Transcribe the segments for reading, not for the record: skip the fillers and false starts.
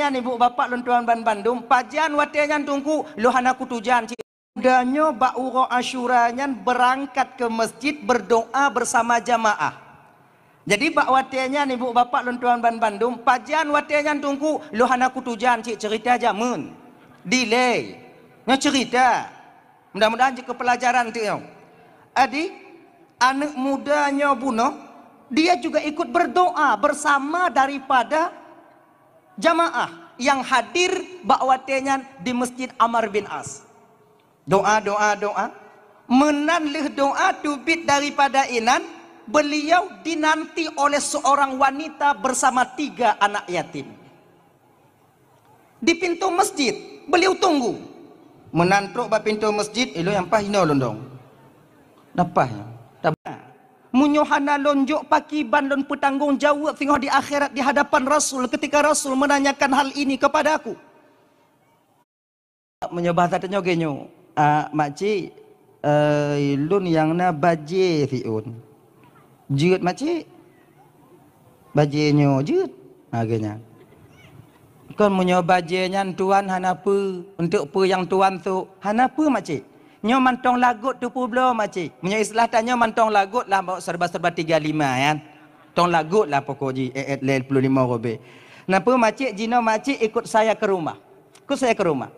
watenya ni bu bapak lontuan ban Bandung, pajan watenya tungku lohana kutujan cik. Danyo ba'uro asyuranya berangkat ke masjid berdoa bersama jamaah. Jadi bak watenya ni bu bapak lontuan ban Bandung, pajan watenya tungku lohana kutujan cik cerita jamun. Delay. Nya cerita. Mudah-mudahan jika pelajaran tu yo. Adi anak mudanya bunuh, dia juga ikut berdoa bersama daripada jamaah yang hadir bakwatenya di Masjid Amr bin As. Doa menanlih doa tubit daripada inan, beliau dinanti oleh seorang wanita bersama 3 anak yatim. Di pintu masjid beliau tunggu, menantuk ba pintu masjid ilo yang pahino londong napah tabah munyohana lonjok pakiban lon petanggung jawab tengok di akhirat di hadapan Rasul ketika Rasul menanyakan hal ini kepadaku. Menyobah tatanya genyo makcik ilun yang na baje fiun jeut makcik bajenyo jeut agenya kan menyoba bajennya tuan hanapa untuk pe yang tuan tu hanapa makcik nyo mantong lagut tu pu belum makcik. Menyo istilah tanya mantong lagut lah bawa serba-serba 35 kan. Tong lagut lah pokok ji 85 robe. Napa makcik jino makcik ikut saya ke rumah. Ikut saya ke rumah.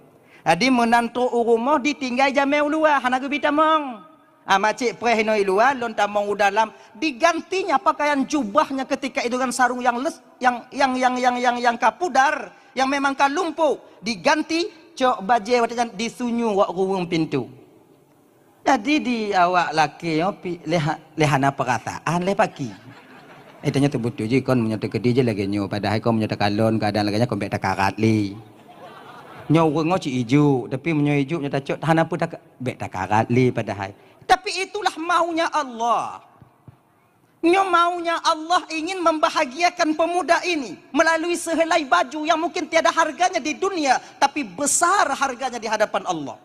Adi menantu rumah ditinggal jamai luar hanagu bitamong. Makcik preh noi luar lon tamong dalam digantinya pakaian jubahnya ketika itu kan sarung yang yang kapudar yang memang kalumpuk diganti cok baje watajan disunyu wak ruang pintu. Jadi di awak laki yo lehana perkataan le pagi. Tanya tu betul je kon menyata ke dia lagi nyo padahal kon menyata kalon keadaan laganya kon bek takarat li. Nyo rengo ci ijo tapi menyo ijo menyata cok hanapa tak bek takarat li padahal. Tapi itulah maunya Allah. Nyo maunya Allah ingin membahagiakan pemuda ini melalui sehelai baju yang mungkin tiada harganya di dunia tapi besar harganya di hadapan Allah.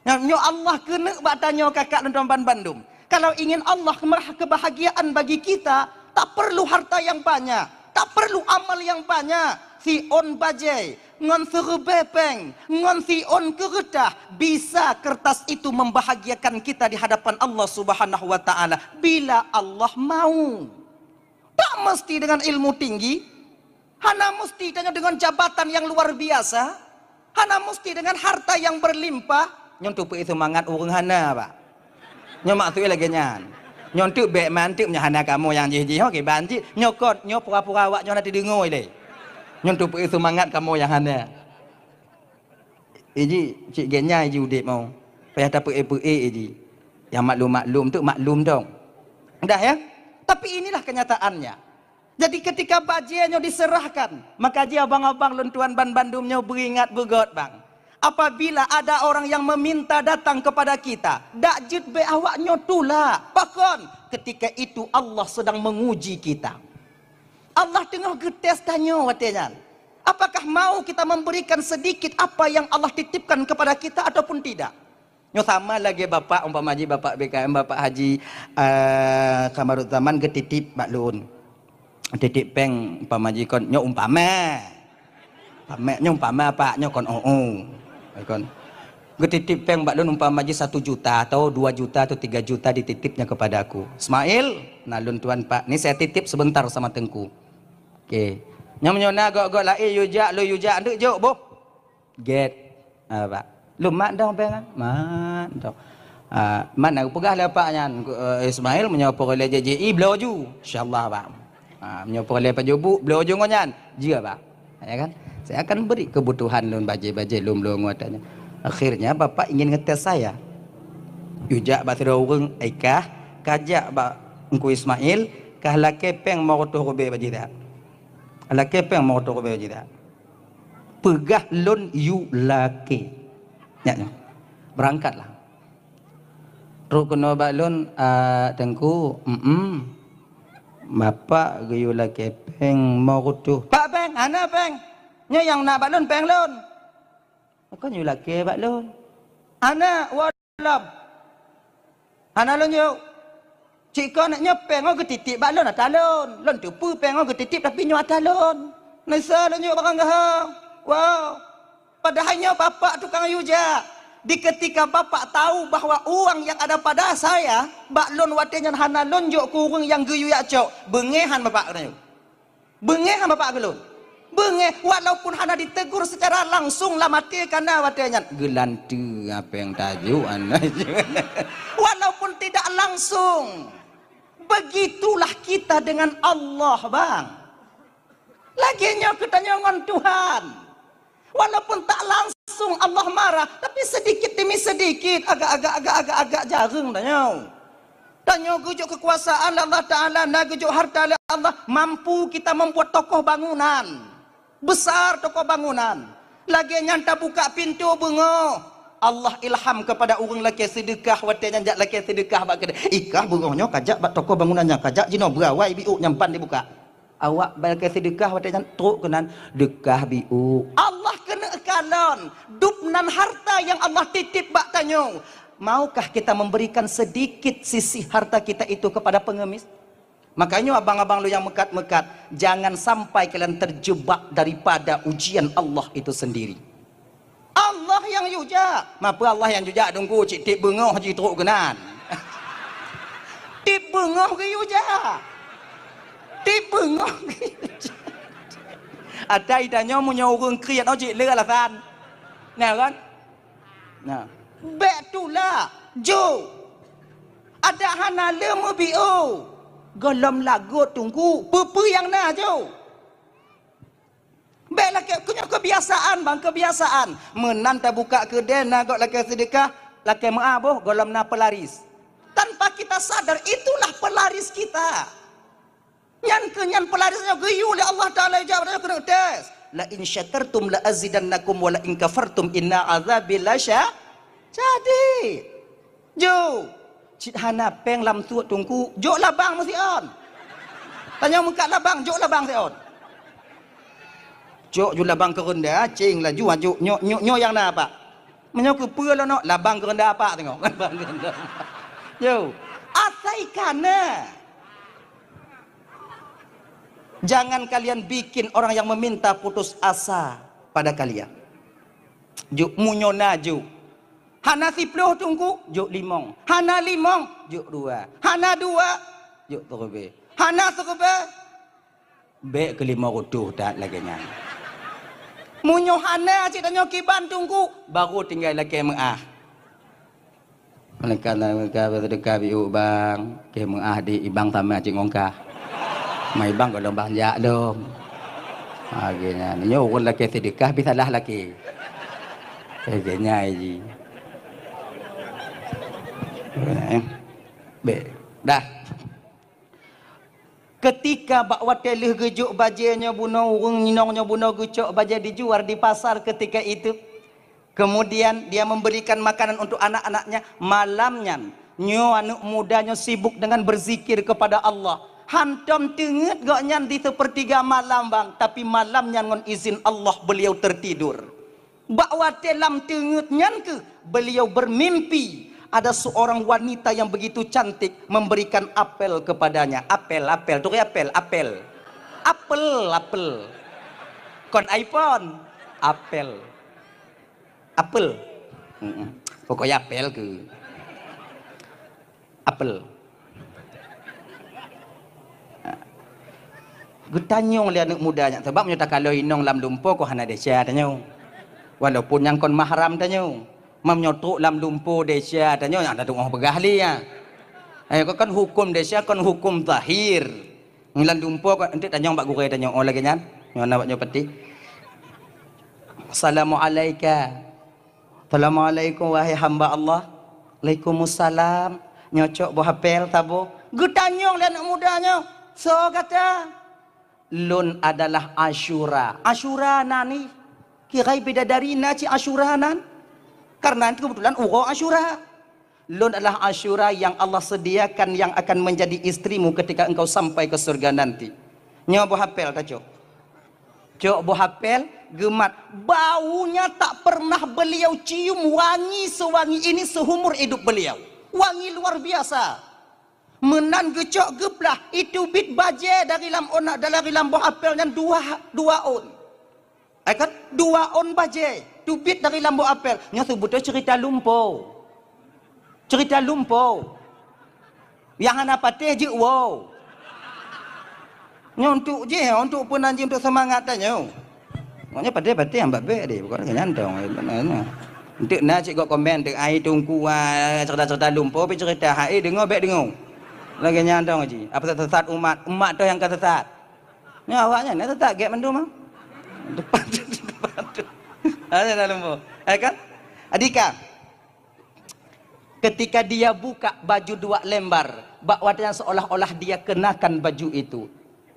Nyo Allah kena batanya kakak dan ban Bandung. Kalau ingin Allah kebahagiaan bagi kita, tak perlu harta yang banyak, tak perlu amal yang banyak. Fion bajai, ngon bepeng, ngon fion keretah, bisa kertas itu membahagiakan kita di hadapan Allah Subhanahu wa taala bila Allah mau. Tak mesti dengan ilmu tinggi, hana mesti dengan jabatan yang luar biasa, hana mesti dengan harta yang berlimpah. Nyontuk itu mangat urang hana pak. Nyomak tu lagi nyan. Nyontuk bek mantip nya hana kamu yang jih-jih okey banci nyokot nyo pura-pura awak nyo nanti dengar le. Nyontuk itu mangat kamu yang hana. Iji cik genya iji udip mau. Payah dapat iji. Yang maklum-maklum tu maklum dong. Dah ya? Tapi inilah kenyataannya. Jadi ketika bajiannya diserahkan, maka dia abang-abang luntuan ban Bandungnya beringat begot bang. Apabila ada orang yang meminta datang kepada kita, dak jid be awaknya tula. Bahkan ketika itu Allah sedang menguji kita. Allah tengah getes tanya watenya. Apakah mau kita memberikan sedikit apa yang Allah titipkan kepada kita ataupun tidak? Nyo sama lagi bapak umpama haji bapak BKM bapak haji Kamarut Zaman ketitip baklun. Titip peng umpama haji kon nyo umpama. Nyo umpama pak nyo kon kon getitip peng baklun umpama haji 1 juta atau 2 juta atau 3 juta dititipnya kepada aku. Ismail, nalun tuan pak, ini saya titip sebentar sama Tengku. Okey. Nyam nyona gok lai yuja lu yuja nduk jok boh. Get pak. Lu mak dong peng mak dong. Mana pegah lah pak nyan Ismail menyapa oleh JJI bloju. Insyaallah pak. Menyapa oleh Pak Jobu bloju ngonyan. Jia pak. Ya kan? Saya akan beri kebutuhan lun baje-baje lum-lum watanya. Akhirnya bapak ingin ngetes saya. Yuja basira urang aikah kajak ba engku Ismail kah lake peng mau tu robe baje dak. Lake peng mau tu robe baje dak. Pegah lun yu lake. Ya. Berangkatlah. Terus kena balun Tengku, bapak gayu lake peng mau tu. Pak peng, ana peng. Nya yang nak balun peng lun. Kau nyu laki balun. Ana walam. Ana lun yo. Cik kau nak nyepeng kau ketitip balun atalun. Lun tu pu peng kau ketitip tapi nyu atalun. Nisa lun yo barang gah. Wow. Padahalnya bapak tukang yuja. Di ketika bapak tahu bahwa uang yang ada pada saya, baklon watenya hana lonjok kurung yang geyu ya cok. Bengehan bapak kena. Bengehan bapak gelon. Bengeh walaupun hana ditegur secara langsung lah mati karena watenya gelantu apa yang tajuan. Walaupun tidak langsung. Begitulah kita dengan Allah, Bang. Laginya kita nyongon Tuhan. Walaupun tak langsung Allah marah, tapi sedikit demi sedikit, agak jarang tanya. Tanya gujuk kekuasaan Allah Ta'ala, na gujuk harta Allah, mampu kita membuat tokoh bangunan. Besar tokoh bangunan. Laginya tak buka pintu bunga. Allah ilham kepada orang laki sedekah, watanya jak laki sedekah bak kena. Ikah bungonya kajak bak tokoh bangunannya, kajak jino berawai biuk nyampan dibuka. Awak balik sedekah watanya truk kenan dekah biuk. Allah kena kalon dupnan harta yang Allah titip bak tanyo. Maukah kita memberikan sedikit sisi harta kita itu kepada pengemis? Makanya abang-abang lu yang mekat-mekat, jangan sampai kalian terjebak daripada ujian Allah itu sendiri. Allah yang yuja. Mapa Allah yang yuja dongku cik tip bengoh ji truk kenan. Tip bengoh ke yuja. Tip bengoh ke yuja. Ada idanya punya orang kriat cik le alasan. Nah kan? Nah, betulah jo. Ada hana le mebio. Golom lagut tunggu pepe yang na jo. Baiklah punya kebiasaan bang, kebiasaan. Menanta buka kedai nak laki sedekah, laki maaboh golom na pelaris. Tanpa kita sadar itulah pelaris kita. Nyan pelarisnya geyu oleh Allah Taala jawab kena tes. La in syakartum la azidannakum wa la in kafartum inna azabi lasya. Jadi. Jo. Cik hana peng lam tuat tungku, jok labang mesti on. Tanya muka labang, jok labang si on. Jok ju labang ke rendah, cing lah ju nyo yang na apa? Menyo ke pua lah no, labang ke rendah apa tengok. Labang ke rendah. Yo, asai kana. Jangan kalian bikin orang yang meminta putus asa pada kalian. Juk munyona juk. Hana 10 tunggu, juk 5. Hana 5, juk 2. Hana 2, juk terbe. Hana terbe, be ke 5 rutuh tak lagi nya. Munyo hana cik tanya kiban tunggu, baru tinggal lagi meah. Mereka bersedekah biu bang, ke meah di ibang tamah cik ngongkah. Mai bang kalau bang jak dong. Akhirnya, nyo orang lagi sedekah bisa lah lagi. Akhirnya ji. Dah. Ketika bakwa telih gejuk bajanya buno urung ninongnya buno gucok baja dijual di pasar ketika itu. Kemudian dia memberikan makanan untuk anak-anaknya. Malamnya nyo anak mudanya sibuk dengan berzikir kepada Allah. Hantam tenget gak nyan di sepertiga malam bang. Tapi malamnya ngon izin Allah beliau tertidur. Bakwa telam tenget nyan ke beliau bermimpi. Ada seorang wanita yang begitu cantik memberikan apel kepadanya. Apel. Tu apel. Apel. Kon iPhone. Apel. Pokoknya apel ke. Apel. Gutanyong lihat anak mudanya. Sebab menyata kalau inong lam lumpo ko hana desya tanya. Walaupun yang kon mahram tanya. Memnyotuk lam lumpo desya tanya ada tunggu begah li ya. Kan hukum desya kan hukum zahir. Ngilan lumpo kan nanti tanya mbak gure tanya lagi nyan. Nyona baknya peti. Assalamualaikum wahai hamba Allah. Waalaikumsalam. Nyocok buah apel tabo. Gutanyong lihat anak mudanya. So kata lun adalah Asyura. Asyura nani? Kirai bidadari naci Asyura nan? Karena itu kebetulan uro Asyura. Lun adalah Asyura yang Allah sediakan yang akan menjadi istrimu ketika engkau sampai ke surga nanti. Nyo buah apel kacok. Cok buah apel gemat. Baunya tak pernah beliau cium wangi sewangi ini seumur hidup beliau. Wangi luar biasa. Menan gecok geblah itu bit baje dari lam buah apelnya dua on. Kan? 2 on baje. Tubit dari lambu apel. Nya sebutnya cerita lumpur. Cerita lumpur. Yang anak patih je wow. Nya untuk je, untuk pun anjing untuk semangat tanya. Maknya patih yang babe dia, bukan nyantong. Untuk nak cik kok komen untuk ai tungku cerita-cerita lumpur, tapi cerita hai dengar baik dengar. Lagi nyantong je. Apa sesat umat tu yang kata sesat. Ni awaknya nak sesat gap mendum ah. Depan tu. Ada dalam lumpur. Kan? Adika. Ketika dia buka baju 2 lembar, bak watanya seolah-olah dia kenakan baju itu.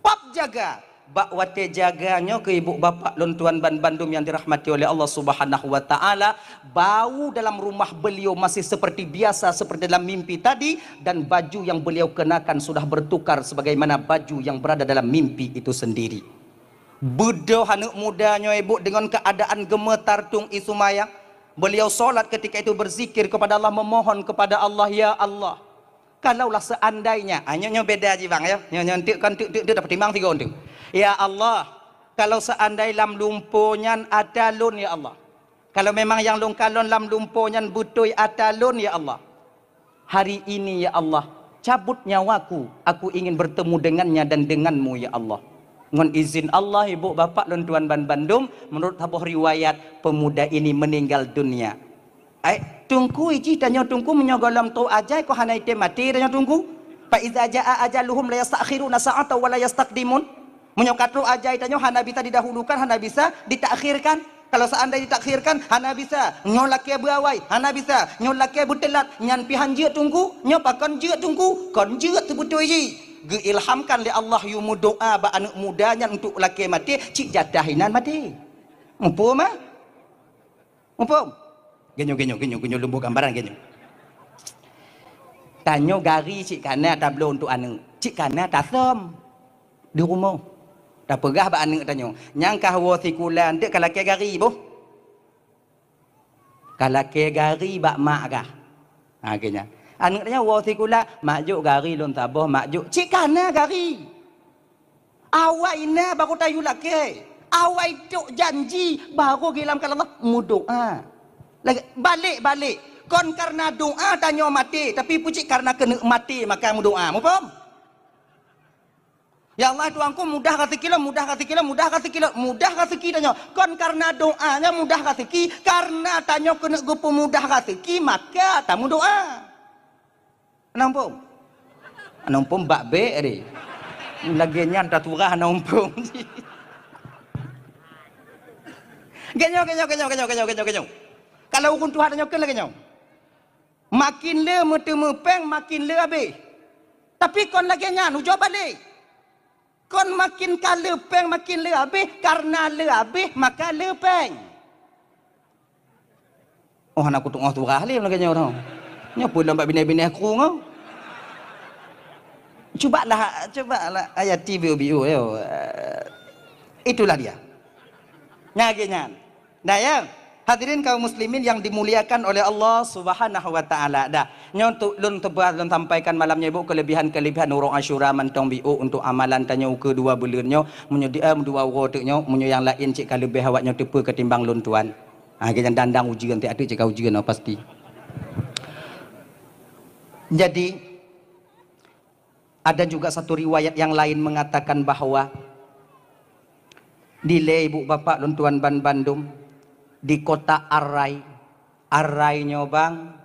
Pap jaga. Bak wate jaganya ke ibu bapa lontuan ban Bandung yang dirahmati oleh Allah Subhanahu wa taala, bau dalam rumah beliau masih seperti biasa seperti dalam mimpi tadi, dan baju yang beliau kenakan sudah bertukar sebagaimana baju yang berada dalam mimpi itu sendiri. Budo anak mudanya ibu dengan keadaan gemetar tung isumaya, beliau solat ketika itu berzikir kepada Allah, memohon kepada Allah, ya Allah, kalaulah seandainya, hanya beda aja bang ya, nyantik kan tu dapat timbang 3 untuk. Ya Allah, kalau seandainya lam lumpurnya atalun ya Allah. Kalau memang yang longkalon lam lumpurnya butoi atalun ya Allah. Hari ini ya Allah, cabut nyawaku, aku ingin bertemu dengannya dan denganmu ya Allah. Dengan izin Allah ibu bapak lontuan ban Bandung, menurut sebuah riwayat pemuda ini meninggal dunia. Tunggu iji tanya tunggu menyogolam tu ajai ko hanai te mati tanya tunggu. Fa iza jaa ajaluhum la yastakhiruna sa'ata wa la yastaqdimun. Menyokatu ajai tanya hana bisa didahulukan, hana bisa ditakhirkan. Kalau seandainya ditakhirkan, hana bisa nyolake berawai, hana bisa nyolake butelat, nyan pihan je tunggu, nyopakan je tunggu, kon je tebutu iji. Geilhamkan li Allah yumu doa ba anak mudanya untuk laki mati, cik jatahinan mati. Mumpum mah? Mumpum? Genyo lembu gambaran genyo. Tanyo gari cik kana tablo untuk anu. Cik kana tasom di rumah. Tak pegah ba anu tanyo. Nyangkah wa sikulan dek kalake gari boh. Kalake gari bak mak kah. Ha kenya. Anu tanya wa sikula majuk gari lon taboh majuk. Cik kana gari. Awai na baru tayu lake. Awai tok janji baru gilam kalau Allah mudoa. Lagi balik. Kon karena doa tanya mati, tapi pucik karena kena mati maka doa. Mu faham? Ya Allah tuanku mudah rezeki tanya. Kon karena doanya mudah rezeki, karena tanya kena gupu mudah rezeki maka tamu doa. Nampung? Nampung bak be ni. Lagi nyanta turah nampung. Genyo. Kalau ukun Tuhan tanya ke lagi nyau. Makin le mepeng makin le habis. Tapi kon lagi nyan hujau balik. Kon makin kala peng makin le habis, karena le habis maka le peng. Oh anak kutuk ngah turah le lagi nyau tau. Nya pun lambat bini-bini aku ngau. Cobalah ayat TV bio yo. Itulah dia. Nyagenyan. Nah ya. Hadirin kaum muslimin yang dimuliakan oleh Allah Subhanahu wa taala. Dah, nyontuk lun tebas lun sampaikan malamnya ibu kelebihan urang Asyura mantong biu untuk amalan tanya kedua bulannya, munyo diam dua roteknya, munyo yang lain cik lebih awaknya tepe ketimbang lun tuan. Ah kita dandang ujian ti ada cik ujian pasti. Jadi ada juga satu riwayat yang lain mengatakan bahwa dile ibu bapak lun tuan ban Bandung di kota Arai nyobang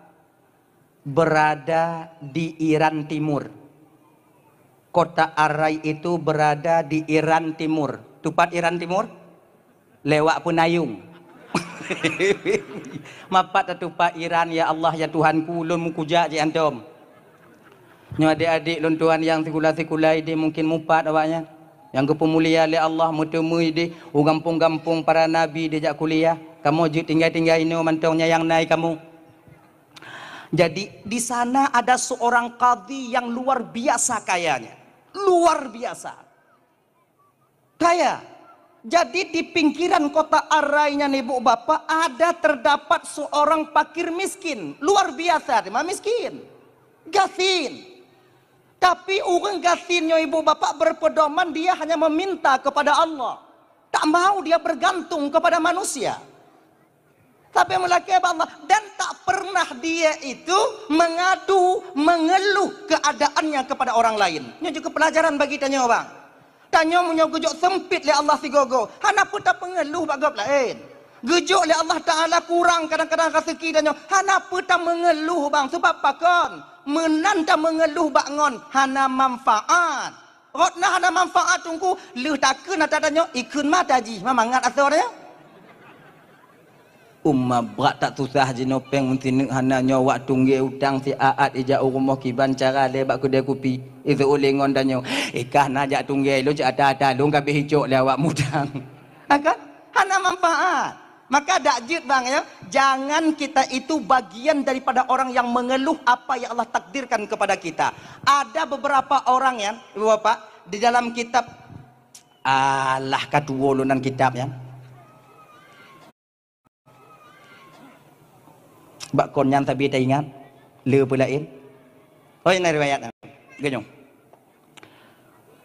berada di Iran Timur. Kota Arai itu berada di Iran Timur. Tupat Iran Timur? Lewat Penayung. Mapat tupat Iran ya Allah ya Tuhanku lun mukuja je antum. Nyo adik-adik lun tuan yang sekula-sekula ini mungkin mupat awaknya. Yang kepemulia oleh Allah mutemui di gampung-gampung para nabi diajak kuliah. Kamu tinggal ini mantaunya yang naik kamu. Jadi di sana ada seorang qadhi yang luar biasa kayanya. Luar biasa. Kaya. Jadi di pinggiran kota Arainya nih bu bapak ada terdapat seorang fakir miskin. Luar biasa, dia miskin. Gasin. Tapi orang gasinnya ibu bapak berpedoman dia hanya meminta kepada Allah. Tak mau dia bergantung kepada manusia. Tapi melaki Allah. Dan tak pernah dia itu mengadu, mengeluh keadaannya kepada orang lain. Ini juga pelajaran bagi tanya bang. Tanya punya gejok sempit le Allah si gogo. Hana pun tak pengeluh bagap lain. Gejok le Allah Ta'ala kurang kadang-kadang rezeki tanya. Hana pun tak mengeluh bang. Sebab apa kon? Menanda mengeluh bangon. Hana manfaat. Rotna hana manfaat tunggu. Leh takkan nak tanya. Ikun mata ji. Mamangat asalnya. Umma berat tak susah jinopeng mentinuk hana nyawa tungge utang si aat ija rumah kiban cara lebak kedai kopi itu ulengon danyo ikah najak tungge lu cak ada lu gabe hijau lewat mudang kan hana manfaat. Maka dak jid bang ya, jangan kita itu bagian daripada orang yang mengeluh apa yang Allah takdirkan kepada kita. Ada beberapa orang ya Ibu Bapak di dalam kitab Allah kaduwolunan kitab ya. Bak kon yang tapi tak ingat le pulain. Oh ini riwayat. Ganyong.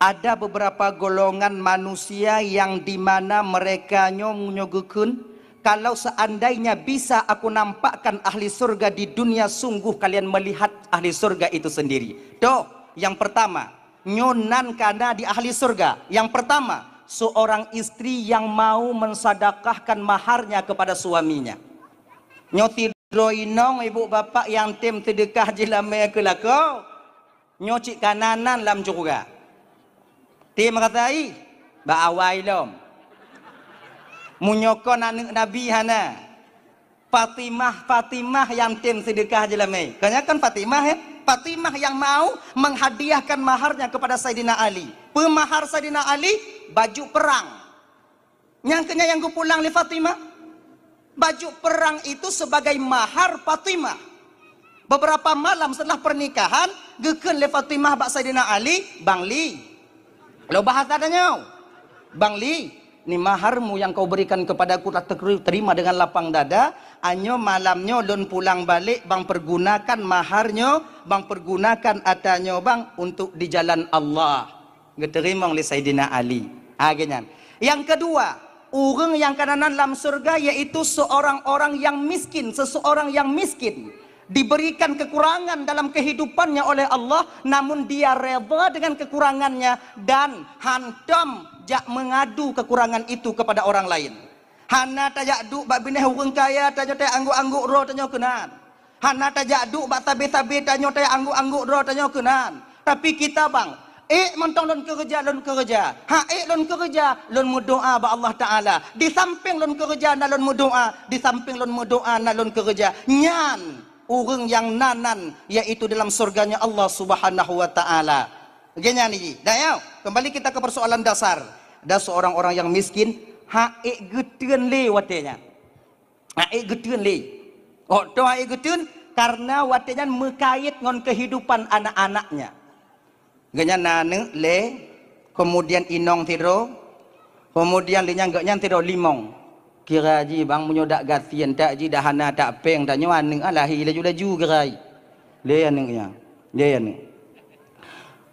Ada beberapa golongan manusia yang di mana mereka nyogukun kalau seandainya bisa aku nampakkan ahli surga di dunia sungguh kalian melihat ahli surga itu sendiri. Tuh, yang pertama, nyonan kana di ahli surga. Yang pertama, seorang istri yang mau mensadakahkan maharnya kepada suaminya. Nyoti Roinong ibu bapak yang tim sedekah jilame ke lako nyocik kananan lam juga tim katai ba awai lom munyokon anak nabi hana Fatimah yang tim sedekah jilame kebanyakan Fatimah ya Fatimah yang mau menghadiahkan maharnya kepada Sayyidina Ali. Pemahar Sayyidina Ali baju perang nyangkanya yang ku pulang li Fatimah. Baju perang itu sebagai mahar Fatimah. Beberapa malam setelah pernikahan, geken le Fatimah bak Sayyidina Ali, Bang Li. Lo bahasa adanya. Bang Li, ni maharmu yang kau berikan kepadaku tak terima dengan lapang dada. Anyo malamnya lon pulang balik, bang pergunakan maharnya, bang pergunakan atanyo bang untuk di jalan Allah. Geterima oleh Sayyidina Ali. Agenyan. Yang kedua, orang yang kananan dalam surga yaitu seorang yang miskin, seseorang yang miskin diberikan kekurangan dalam kehidupannya oleh Allah, namun dia rela dengan kekurangannya dan hantam jak mengadu kekurangan itu kepada orang lain. Hana tajak duk bak bineh orang kaya tanya tay angguk-angguk ro tanya kenan. Hana tajak duk bak tabe-tabe tanya tay angguk-angguk ro tanya kenan. Tapi kita bang mentong lon kerja. Lon kerja, lon berdoa ba Allah Taala. Di samping lon kerja na lon berdoa, di samping lon berdoa na lon kerja. Nyan orang yang nanan yaitu dalam surganya Allah Subhanahu wa taala. Genya ni. Dah kembali kita ke persoalan dasar. Ada seorang orang yang miskin, geteun le watenya. Geteun le. Oh, to geteun karena watenya mekait ngon kehidupan anak-anaknya. Ganya nane le, kemudian inong tiro, kemudian linya gaknya tiro limong. Kira ji bang menyodak gatian tak ji dahana tak peng tak nyawa neng alahi laju gerai. Le anengnya, le aneng.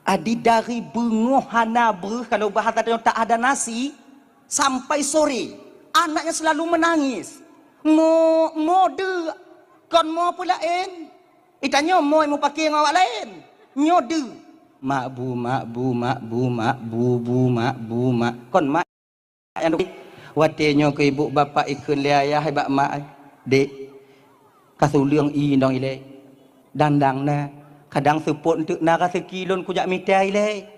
Adi dari bengoh hana ber kalau bahasa tak ada nasi sampai sore, anaknya selalu menangis. Mode kon mo pula en. Itanya mo pakai ngawak lain. Nyode. Mak bu kon mak yang watenya ke ibu bapa ikun le ayah bak mak dek kasuliang i dong ile dandang na kadang support untuk nara sekilon kujak mitai le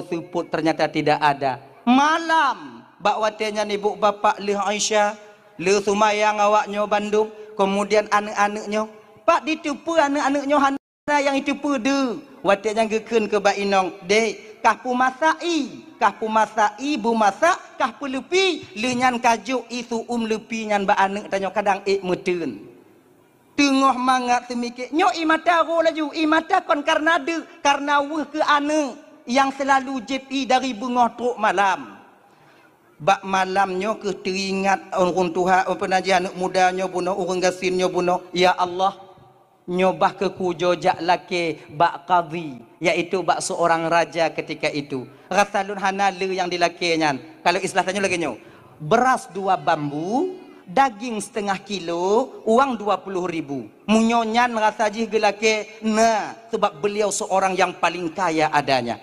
support ternyata tidak ada malam bak watenya ibu bapa le Aisyah le Sumayang awaknya Bandung kemudian anak-anaknya pak ditipu anak-anaknya hana yang itu pede watik yang geken ke bak inong dek kah pu masai bu masak kah pu lepi lenyan kajuk isu lepi nyan ba anak tanya kadang meteun tengah mangat semikit nyo imata ro laju imata kon karena weh ke anak yang selalu jepi dari bengah truk malam bak malamnya ke teringat orang Tuhan penajih anak mudanya bunuh orang gasinnya bunuh ya Allah nyobah ke kujo jak laki bak qadhi, iaitu bak seorang raja ketika itu. Rasalun hana le yang dilakinya. Kalau istilah tanya lagi nyo, beras 2 bambu, daging setengah kilo, uang 20.000. Munyonyan rasa jih gelake na, sebab beliau seorang yang paling kaya adanya.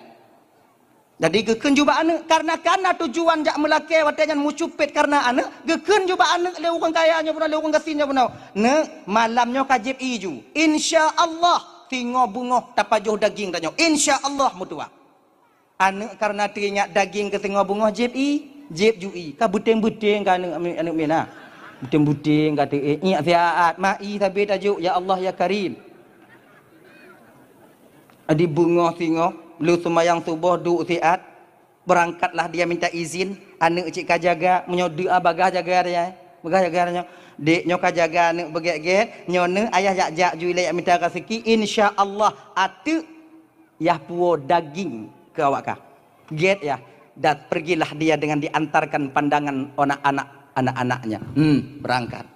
Jadi geken juga anak karena tujuan jak melake watanya mucupet karena anak geken juga anak le orang kayanya pun le orang gasinnya pun ne malamnya kajib iju insyaallah tingo bungo tapajuh daging tanya insyaallah mutua anak karena teringat daging ke tingo bungo jib jui ka buteng-buteng ka anak mina buteng-buteng kata ingat fiat mai tabi tajuk ya Allah ya Karim adi bungo tingo lu semayang subuh du siat berangkatlah dia minta izin anak cik kajaga menyodi bagah jaga dia bagah jaga nya dek nyo kajaga anak begek-gek nyone ayah jak jui le minta rezeki insyaallah atu yah puo daging ke awak ka get ya dan pergilah dia dengan diantarkan pandangan anak-anaknya berangkat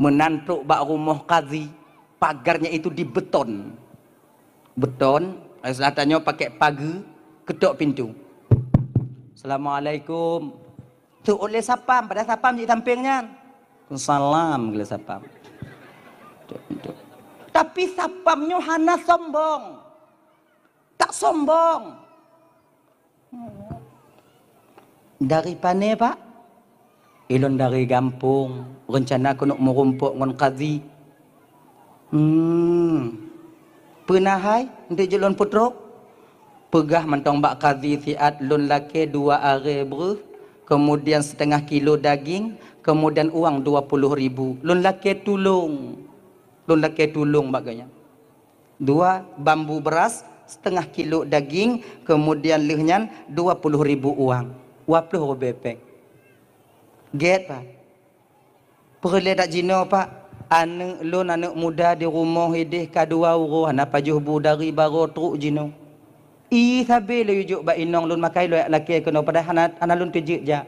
menantuk bak rumah qadhi pagarnya itu dibeton Selatannya pakai pagar, ketuk pintu. Assalamualaikum. Tu oleh sapam, pada sapam di sampingnya. Salam oleh sapam. Tapi sapamnya hana sombong. Tak sombong. Dari pane pak? Ilon dari kampung. Rencana aku nak merumpuk ngon qadhi. Pernah hai untuk jelon putrok pegah mentong bak qadhi siat lun laki 2 are beruh kemudian setengah kilo daging kemudian uang 20.000 lun laki tulung baganya 2 bambu beras setengah kilo daging kemudian lehnya 20.000 uang 20 bepek get pak perle dak jino pak anak muda di rumah hidih kadua uruh na pajuh budari baro truk jino i sabe le yujuk ba inong lun makai lo laki kena pada ana lun tujik ja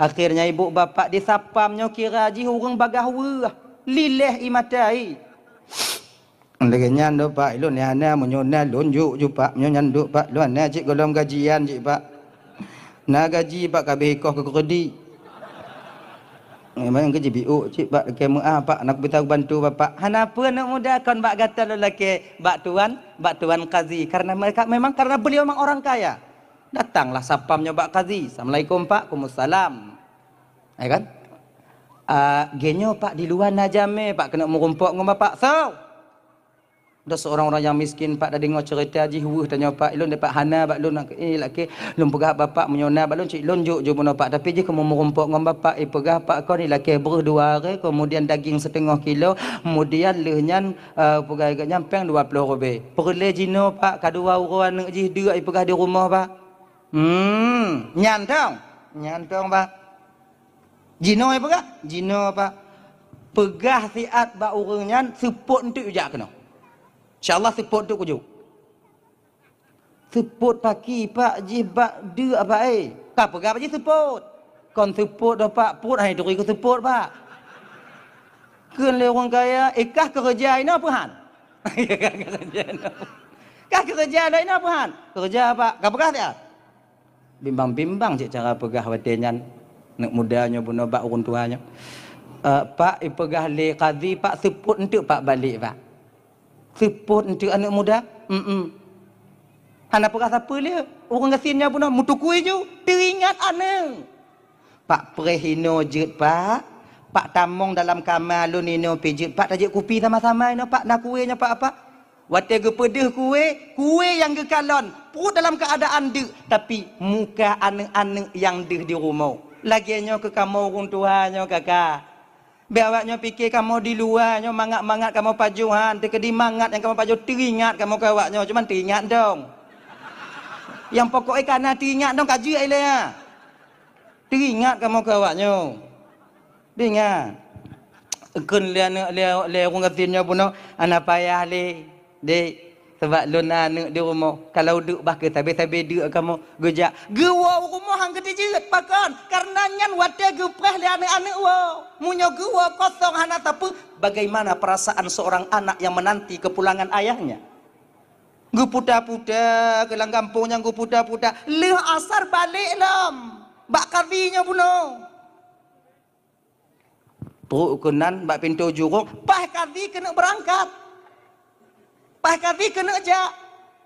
akhirnya ibu bapak disapamnya kira ji urang bagahwa lileh i matai legenya ndo pak lun ya ana menyona lun juk pak menyan duk pak lun na cik golong gajian cik pak na gaji pak kabeh koh ke kredi memang kerja BO cik pak KMA pak nak beritahu bantu bapak kenapa anak muda kon bak kata lelaki bak tuan qadhi karena mereka memang karena beliau memang orang kaya datanglah sapamnya bak qadhi assalamualaikum pak waalaikumsalam ya kan genyo pak di luar najame pak kena merumpuk ngom bapak so ada seorang orang yang miskin pak dah dengar cerita ji huuh tanya pak ilun dapat hana bak lun laki lun pegah bapak menyona bak lun cik lun juk jo pak tapi je kamu merumpuk ngom bapak pegah pak kau ni laki beruh 2 hari kemudian daging setengah kilo kemudian lehnyan pegah nyampeng 20 lebih perle jino pak kadua uruan ji dua pegah di rumah pak nyantong pak jino pegah jino pak pegah siat bak urangnya support untuk jak kena InsyaAllah support tu kujuk. Support pagi pak jibak dia apa Kau pegang apa je support. Kon support dah pak put hai tu ikut support pak. Keun le orang kaya kah kerja ini apa han? Kah kerja lain apa han? Kerja pak. Kau pegang dia? Bimbang-bimbang cik cara pegah watenyan nak mudanya pun bak orang tuanya. Pak pegah le qadhi pak support untuk pak balik pak. Support untuk anak muda. Hana perasa apa dia? Orang gasinnya pun mutukui je. Teringat anak. Pak prehino jet pak. Pak tamong dalam kamar lu nino pijit. Pak tajik kopi sama-sama ino pak. Nak kuenya pak apa? Wate ge pedeh kue yang ge kalon. Perut dalam keadaan dek. Tapi muka anak-anak yang dek di rumah. Laginya ke kamu orang tuanya kakak. Biawaknya fikir kamu di luarnya mangat-mangat kamu pajuhan, terkedi mangat yang kamu pajuh teringat kamu kawaknya, cuman teringat dong. Yang pokoknya karena teringat dong kaji aja. Teringat kamu kawaknya. Teringat. Kun le orang katinnya pun anak payah le. Dek Sebab lun anak di rumah kalau duk bah ke tabe-tabe duk kamu gejak gewa rumah hang gede jeut pakon karena nyan wate gepreh li anak-anak wo munyo gewa kosong hana tapi bagaimana perasaan seorang anak yang menanti kepulangan ayahnya gu puda-puda ke lang kampungnya gu puda-puda leh asar balik lam bak kavinya buno perut kenan bak pintu jurung bah kavi kena berangkat Pak kavi kena aja.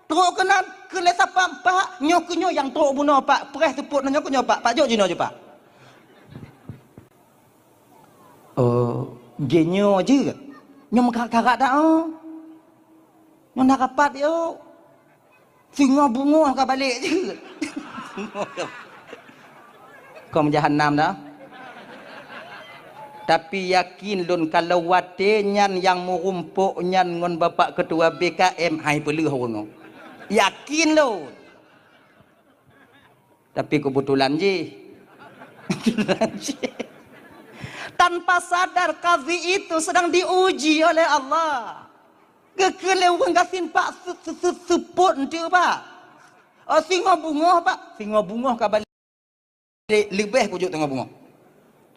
Teruk kenan ke lesa pak nyo kunyo yang teruk buno pak. Pereh tepuk nyo kunyo pak. Pak jok jino je pak. Oh, genyo je. Nyo mengkarak dak oh. Nyo nak rapat yo. Singo bungo ka balik je. Kau menjahanam dah. Tapi yakin lun kalau wate nyan yang merumpuk nyan ngon bapak ketua BKM hai pelih orang. Yakin lun. Tapi kebetulan je. Tanpa sadar kazi itu sedang diuji oleh Allah. Kekele orang gasin pak seput nanti pak. Oh singo bungo pak. Singo bungo ka balik lebih kujuk tengah bungo.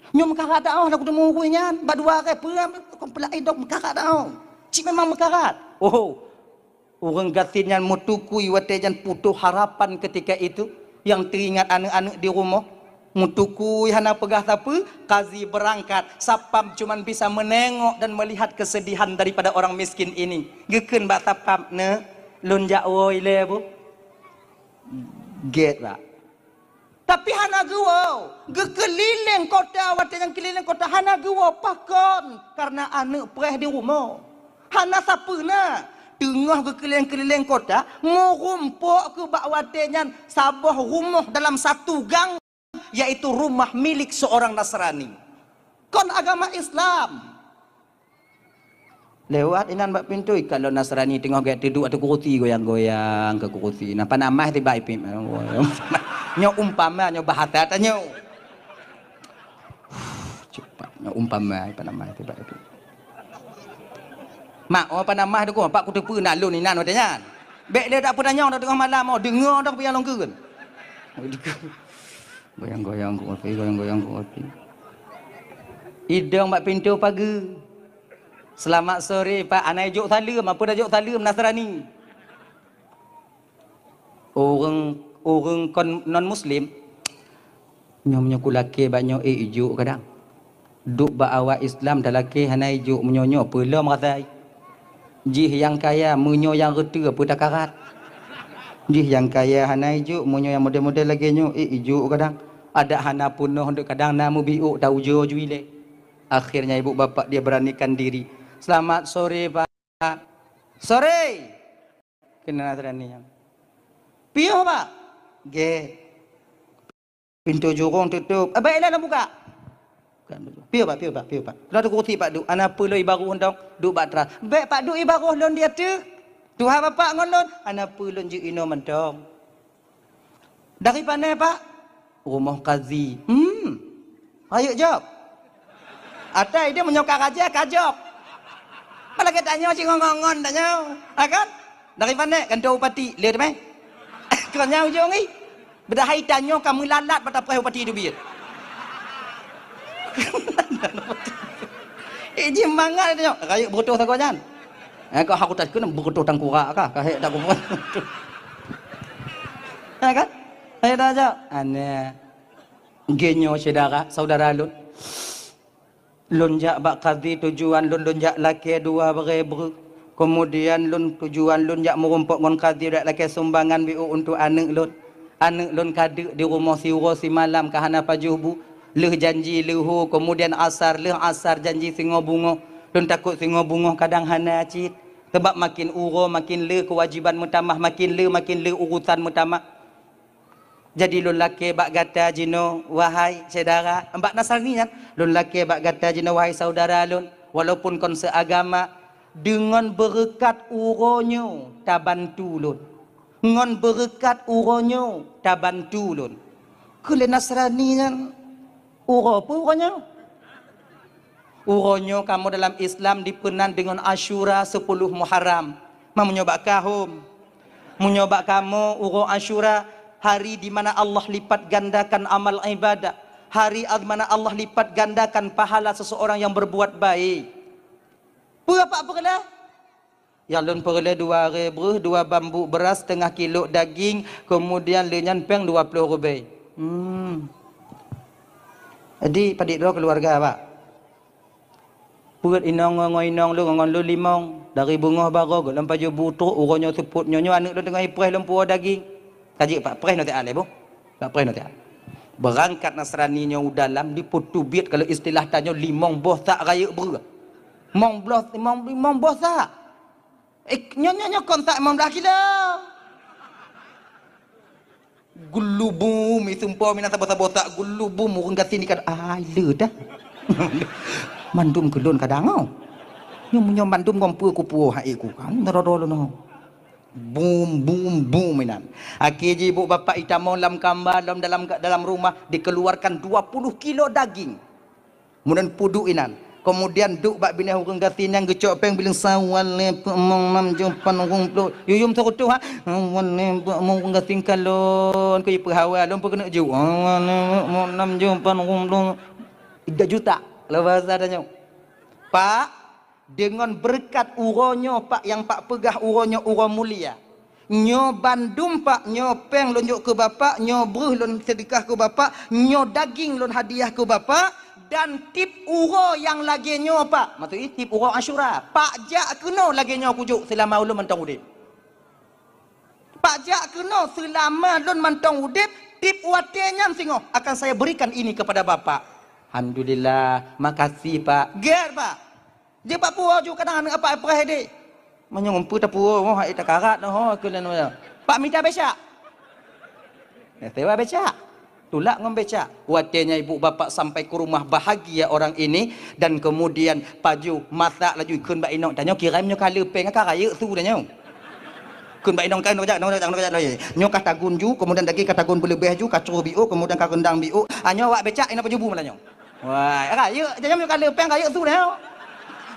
Nyom mekarat dah aku temu kuinya badua ke peram kompla idok mekarat dah cik memang mekarat orang gatin yang mutukui watejan putus harapan ketika itu yang teringat anak-anak di rumah mutukui hana pegah apa kazi berangkat sapam cuman bisa menengok dan melihat kesedihan daripada orang miskin ini geken bak sapam ne lonjak woi le bu get pak tapi hana gua keliling kota wate yang keliling kota hana gua pakon karena anak pereh di rumah hana sapuna tengah keliling-keliling kota ngurumpuk ke bak wate nyan sabah rumah dalam satu gang yaitu rumah milik seorang Nasrani kon agama Islam lewat inan bak pintu kalau Nasrani tengah gaya tidur atau kursi goyang-goyang ke kursi napa namah tiba ipim nyo umpama nyo bahata tanya cepat nyo umpama apa nama tiba itu mak apa nama tu ko pak ku tepu nak lu ni nan tanya bek dia tak pernah nyong dah tengah malam mau dengar dah pian longkeun goyang-goyang kursi goyang-goyang kursi idong mak pintu pagi selamat sore pak anai juk salam apa dah juk salam Nasrani orang kon non muslim nyomnya kulake banyak ijuk kadang duk ba awak Islam dalake hanai ijuk menyonyo pelom ratai jih yang kaya menyo yang reta apa takarat jih yang kaya hanai ijuk menyo yang model-model lagi nyo ijuk kadang ada hana punoh duk kadang namu biuk tau jo juile akhirnya ibu bapak dia beranikan diri selamat sore pak sore kena Nasrani piyo pak ge pintu jurung tutup baiklah nak buka piyo pak dah tu kursi pak duk ana peloi baru undang duk batra baik pak duk ibaruh lon dia tu tuha bapak ngon lon ana pelon je ino mentong dari mana pak rumah kazi ayo jawab atai dia menyokak aja kajok malah kita tanya si ngon tanya kan dari mana kantor upati lihat mai kerana ujung ni berdahai tanya kamu lalat pada perahu pati itu biar je mangal tanya kayak butuh tak kawan kau aku tak kena butuh tangkurak kah kayak tak kuat kan saya dah aja aneh genyo saudara lun lonjak bak kazi tujuan lun lonjak laki dua beribu kemudian lun tujuan lun jak merumpuk ngon kazi dak laki sumbangan biu untuk anak lun kadek di rumah siuro si malam kahana pajubu leh janji lehu kemudian asar janji singo bungo lun takut singo bungo kadang hana cit sebab makin uro makin le kewajiban mutamah makin le urusan mutamah jadi lun laki bak gata jino wahai saudara mbak Nasrani kan lun laki bak gata jino wahai saudara lun walaupun kon seagama dengan berkat uronyo tabantu lun ngon berkat uronyo tabantu lun kule Nasrani kan uro apa uronyo kamu dalam Islam dipenan dengan Asyura 10 Muharram menyoba kahum, menyoba kamu urung Asyura, hari di mana Allah lipat gandakan amal ibadah, hari di mana Allah lipat gandakan pahala seseorang yang berbuat baik. Berapa perlah? Yang lun perlah 2 dua bambu beras, setengah kilo daging, kemudian lenyan peng 20 rupiah. Jadi padik dua keluarga pak. Purat inong ngoinong lu ngon lu limong dari bunga baru dalam baju butruk uronyo seput nyonyo anak lu tengah ipreh lempu daging. Kaji pak preh nanti ale bu. Pak preh nanti. Berangkat Nasrani nya dalam diputu biat kalau istilah tanya limong boh tak raya ber. Mong boh tak. Nyonya kontak mong dah kilo. Gulubum itu umpama minat botak gulubum urang gatin ikan le dah. Mandum kelon kadang nyo mandum kompu kupu hai ku kan rodolo no boom minan akhirnya ibu bapa itamo lam kambar dalam rumah dikeluarkan 20 kilo daging kemudian pudu inan kemudian duk bak binah urang gatin yang gecok peng bilang sawal le mong nam jumpan ngumpul yuyum tu ha wan le mong gatin kalon ku ipu hawa lom kena ju mong nam jumpan ngumpul 3 juta kalau bahasa adanya Pak dengan berkat uronyo Pak yang Pak pegah uronyo uro mulia nyo bandum Pak nyo peng lonjok ke Bapak nyo bruh lon sedekah ke Bapak nyo daging lon hadiah ke Bapak dan tip uro yang lagi nyo Pak maksudnya tip uro Asyura Pak jak kena lagi nyo kujuk selama ulun mentang udip Pak jak kena selama lun mentang udip tip watenya singo akan saya berikan ini kepada Bapak. Alhamdulillah, makasih Pak. Ger Pak. Dia Pak puo juga kadang apa dek. Menyongompu tak puo, oh hai tak karat noh kulen. Pak minta becak. Sewa becak. Tulak ngom becak. Watenya ibu bapak sampai ke rumah bahagia orang ini dan kemudian paju masak laju kun bak inok tanya kirimnya kala peng ka raya tu tanya. Kun bak inok kan nyo kata gunju kemudian daging kata gun berlebih ju kacru biu kemudian ka rendang biu. Anyo wak becak ina pajubu malanyo. Wah, raya jangan kala lepeng raya tu dah.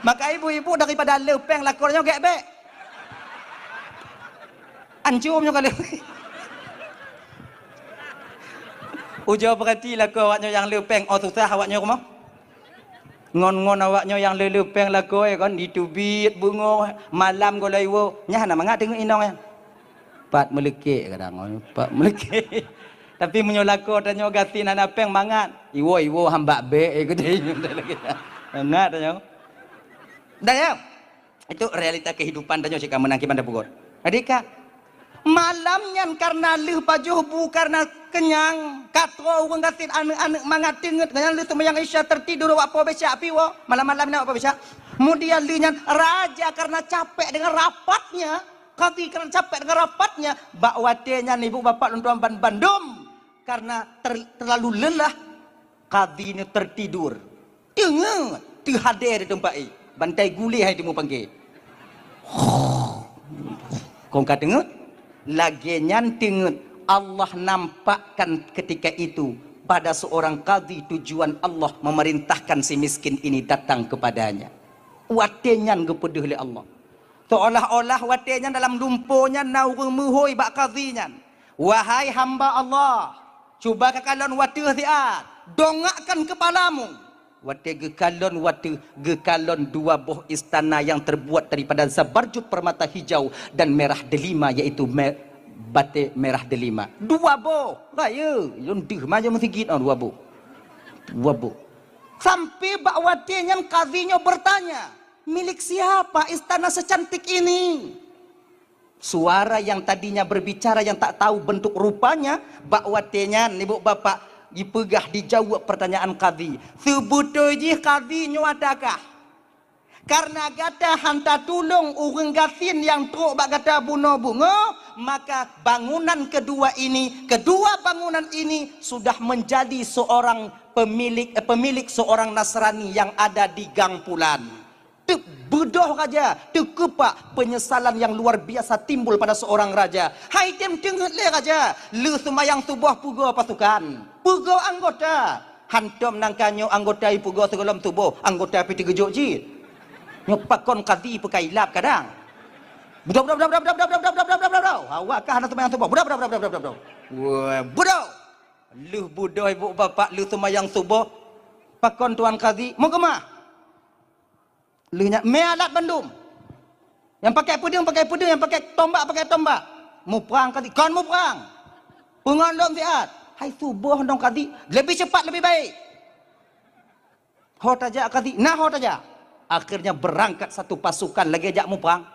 Maka ibu-ibu daripada lepeng lakornya gek bek. Ancumnya kala. Ujo berarti lakor awaknya yang lepeng oh susah awaknya rumah. Ngon-ngon awaknya yang lepeng lakor kan ditubit bunga malam golaiwo. Nya hana mangat tengok inong ya. Pat melekek kadang pak melekek. Tapi menyolako tanya gatin anak peng mangat. Iwo hambak be ikut dia lagi. Enggak tanya. Dah ya. Itu realita kehidupan tanya jika menangki pada pukul. Adika malamnya karena leuh pajuh bu karena kenyang katro urang gatin anak-anak mangat tenget dengan leuh yang Isya tertidur apa becak piwo malam-malam nak apa becak. Kemudian leuhnya raja karena capek dengan rapatnya. Kati karena capek dengan rapatnya. Bakwatenya ibu bapak luntuan Bandung. Karena terlalu lelah kadine tertidur tengah hadir di tempat ini bantai gulih hai timu panggil kong katengut lagi nyantingut Allah nampakkan ketika itu pada seorang qadhi tujuan Allah memerintahkan si miskin ini datang kepadanya watenyan gepeduh oleh Allah seolah-olah watenyan dalam lumpuhnya naurung muhoi bak qadhinya wahai hamba Allah cuba kekalon watu siat dongakkan kepalamu wate gekalon 2 buah istana yang terbuat daripada zabarjut permata hijau dan merah delima yaitu bate merah delima 2 buah raya yon deh macam sikit 2 buah sampai bak watenya kadhinya bertanya milik siapa istana secantik ini. Suara yang tadinya berbicara yang tak tahu bentuk rupanya bakwatenya ibu bapak dipegah dijawab pertanyaan kadhi sebetulnya kadhi nyuadakah karena gata hanta tulung urang gatin yang truk bak gata bunga maka kedua bangunan ini sudah menjadi seorang pemilik seorang Nasrani yang ada di Gang Pulan. Bedoh raja, kepak penyesalan yang luar biasa timbul pada seorang raja. Hai tem tenget le raja, le semayang tubuh pugo pasukan, pugo anggota. Hantum nangkanyo anggota pugo segelam tubuh, anggota piti gejok ji. Nyopakon kadhi pekailap kadang. Budak budak budak budak budak budak budak budak budak budak budak. Awak kah nak sembahyang subuh? Budak budak budak budak budak budak. Wah, budak. Lu budak ibu bapak lu sembahyang subuh. Pakon tuan kazi, mau ke mana? Lu nya me alat bandum. Yang pakai pedang, yang pakai tombak. Mau perang kazi, kan mau perang. Pengandom siat. Hai subuh dong kazi, lebih cepat lebih baik. Hot aja kazi, nah hot aja. Akhirnya berangkat satu pasukan lagi ajak mau perang.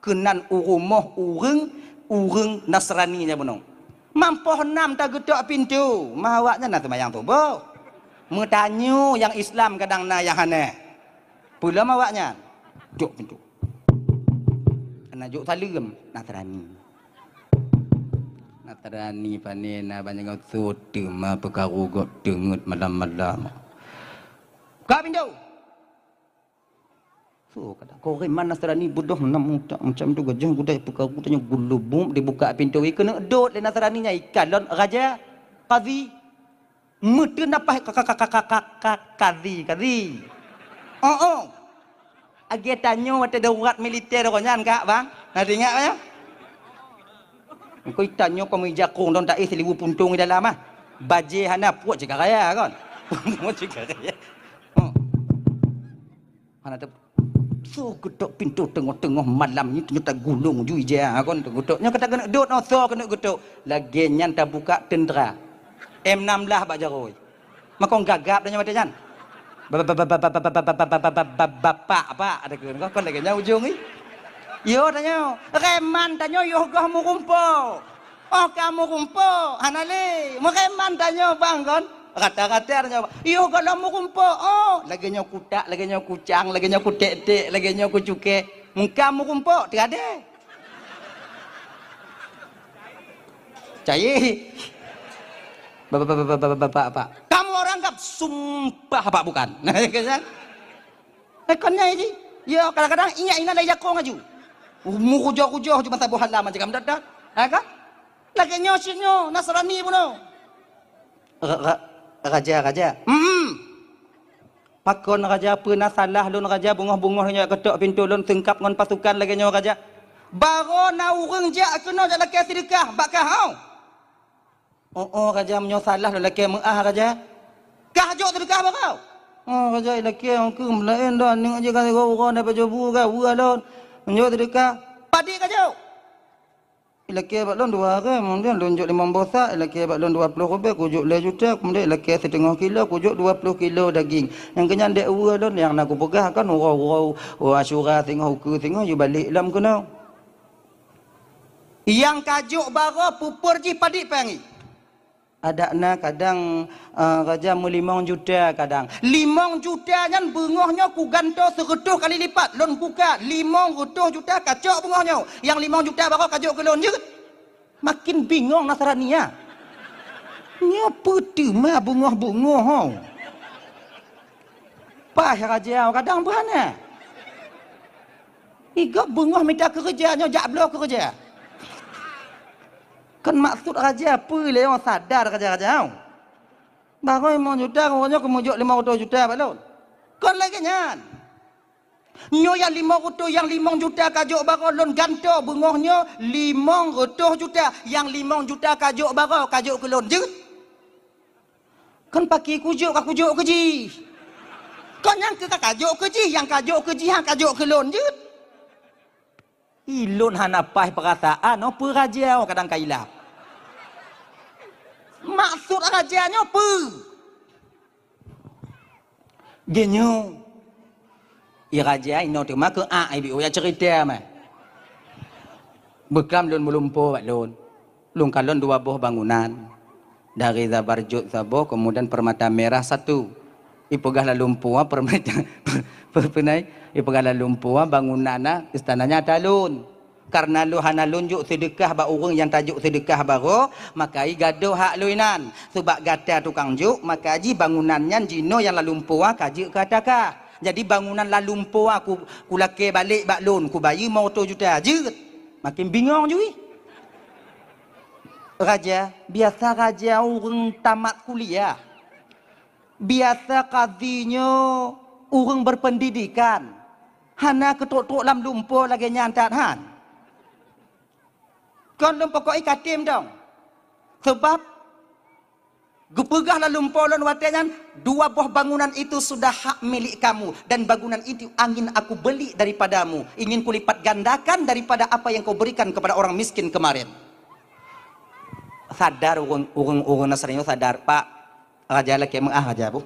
Kenan urumoh ureng Nasrani nya benong. Mampoh nam tak getok pintu. Mawaknya nak sembahyang subuh. Mutanyu yang Islam kadang na yang aneh. Pula mawaknya. Duk pintu. Kena juk salim Nasrani. Nasrani panena banyak sotu ma perkara got dengut malam-malam. Buka pintu. So kata kau mana Nasrani bodoh macam tu gajah gudai perkara tanya gulubum dibuka pintu kena dot le Nasrani nya ikan lon raja qazi mute napah kazi oh age tanyo ada darurat militer ko nyan kak bang nak ingat ya kau tanyo kau jakung don tak seribu puntung di dalam ah baje hana puak cakap raya kan puak cakap raya hana so gedok pintu tengah-tengah malam ni ternyata gulung ju je kon gedoknya kata kena dot no so kena gedok lagi nyan tak buka tendera M16 bak jaroi makon gagap dah macam nyan bapak apa ada kon lagi nya ujung ni yo tanya reman tanya yo gah mu kumpo oh kamu kumpo hanale mu reman tanya bang kon kata-kata tanya yo kalau mu kumpo oh lagi nya kutak lagi nya kucang lagi nya kutek-tek lagi nya kucuke muka mu kumpo tiada cai bapak kamu orang anggap sumpah apa bukan nah kan ekonnya ini ya kadang-kadang ingat lagi jakong aju mu kujo-kujo cuma tabuh halam macam dadak kan lagi nyo Nasrani puno raja pakon raja pernah salah lun raja bungah-bungah nya ketok pintu lun tengkap ngon pasukan lagi nyo raja baro na urang ja kena dak laki sedekah bakah hau oh raja menyo salah laki meah raja kah jok sedekah bakau oh raja laki angku melain dah ning aja kan orang dapat jobu ka lon menyo sedekah padi ka jok laki bak lon 2 hari kemudian lunjuk 5 bosak laki bak lon 20 rupiah kujuk 2 juta kemudian laki setengah kilo kujuk 20 kilo daging yang kenyan dek ua lon yang nak pegah kan urau asyura tengah uku tengah you balik lam kena yang kajuk bara pupur ji padi pangi ada na kadang raja mu 5 juta kadang 5 juta nyan bengahnya ku ganto 100 kali lipat lon buka 5 juta kacok bengahnya yang 5 juta baru kajuk ke lon je makin bingung Nasrania nya putih mah bengah-bengah hau pah raja kadang berana iga bengah minta kerjanya jak bloh kerja kan maksud raja apa le orang sadar raja-raja baru 5 juta katanya kemujuk 500 juta balon kan lagi nyan nyo yang 500 yang 5 juta kajuk baru lon ganto bengahnya 500 juta yang 5 juta kajuk baru kajuk ke lon je kan pakai kujuk keji kan yang ke kajuk keji yang kajuk keji yang kajuk ke lon je ilun hanapah perasaan apa raja kadang kailap maksud rajanya apa genyo i raja ino tu mak ibu ya cerita mah bekam lun melumpuh bak lun kalon 2 buah bangunan dari Zabarjud Sabo kemudian Permata Merah 1 ipegah lumpuh permata penai ipegah lumpuh bangunana istananya talun karena lu hana lunjuk sedekah ba urang yang tajuk sedekah baru maka i gaduh hak luinan sebab gata tukang juk maka ji bangunannya jino yang lalumpuh kaji katakah jadi bangunan lalumpuh aku laki balik bak lun ku bayi mau 100 juta je makin bingung jui raja biasa raja urang tamat kuliah biasa kazinya urang berpendidikan hana ketuk-tuk lam lumpuh lagi nyantat han Kon lum pokok ikatim dong. Sebab gupegahlah lumpolon watengan, 2 buah bangunan itu sudah hak milik kamu, dan bangunan itu angin aku beli daripadamu, ingin kulipat gandakan daripada apa yang kau berikan kepada orang miskin kemarin. Sadar urung Nasrani sadar, Pak raja lagi raja bu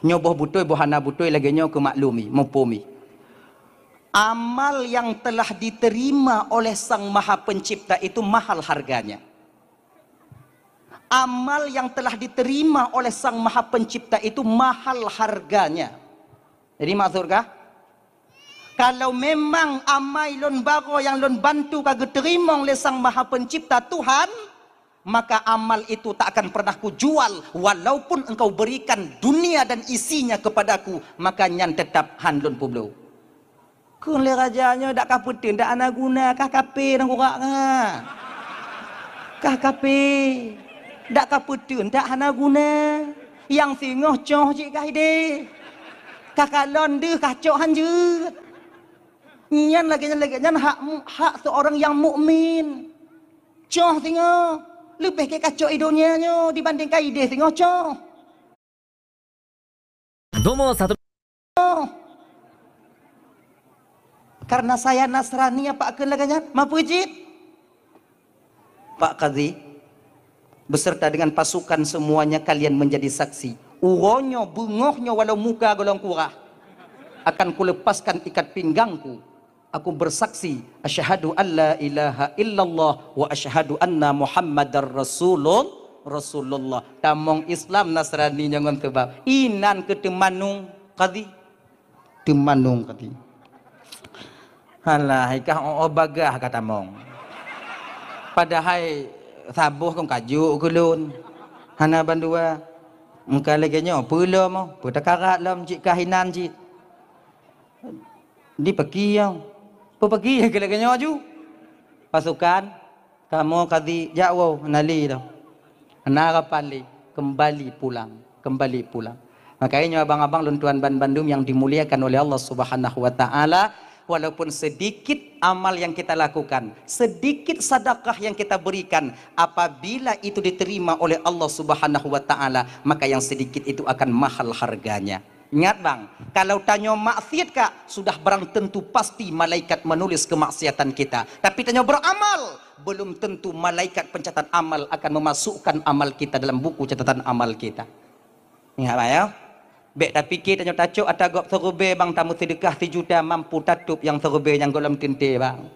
nyoboh butoi bohana butoi lagi nyo ke maklumi mempumi amal yang telah diterima oleh Sang Maha Pencipta itu mahal harganya. Amal yang telah diterima oleh Sang Maha Pencipta itu mahal harganya. Jadi maksudkah? Kalau memang amai lon bago yang lon bantu kagak terima oleh Sang Maha Pencipta Tuhan, maka amal itu tak akan pernah kujual, walaupun engkau berikan dunia dan isinya kepadaku, maka nyan tetap handlon publo. Kun le rajanya dak kaputin dak ana guna kah kape nang kurak kah kape dak kaputin dak ana guna yang singoh coh cik kah ide kah kalon deh kah cok hanjut nyan lagi hak seorang yang mukmin coh singoh lebih ke kacau idonya nyo dibandingkan ide singoh coh. Domo satu. Karena saya Nasrani ya Pak Kelaganya, mapujit. Pak Kadhi, beserta dengan pasukan semuanya kalian menjadi saksi. Uronyo, bungohnya walau muka golong kurah. Akan kulepaskan ikat pinggangku. Aku bersaksi, asyhadu an la ilaha illallah wa asyhadu anna Muhammadar Rasulullah. Tamong Islam Nasrani jangan tebak. Inan ke temanung Kadhi. Temanung Kadhi. Halah, ikah bagah kata mong. Padahal sabuh kong kaju kulun. Hana bandua. Muka lagi nyo pula mo, puta karat lam cik kahinan cik. Di pergi yang. Pergi ke lagi nyo ju. Pasukan kamu Kadhi jauh nali dah. Harapan kembali pulang. Makanya abang-abang luntuan Bandung yang dimuliakan oleh Allah Subhanahu wa taala, walaupun sedikit amal yang kita lakukan, sedikit sedekah yang kita berikan, apabila itu diterima oleh Allah Subhanahu wa taala, maka yang sedikit itu akan mahal harganya. Ingat bang, kalau tanya maksiat kak, sudah barang tentu pasti malaikat menulis kemaksiatan kita. Tapi tanya beramal, belum tentu malaikat pencatat amal akan memasukkan amal kita dalam buku catatan amal kita. Ingat bang ya? Bek tapi kita tanya tacuk atau gop serube bang tamu sedekah 1 juta mampu tatup yang serube yang golem tinte bang.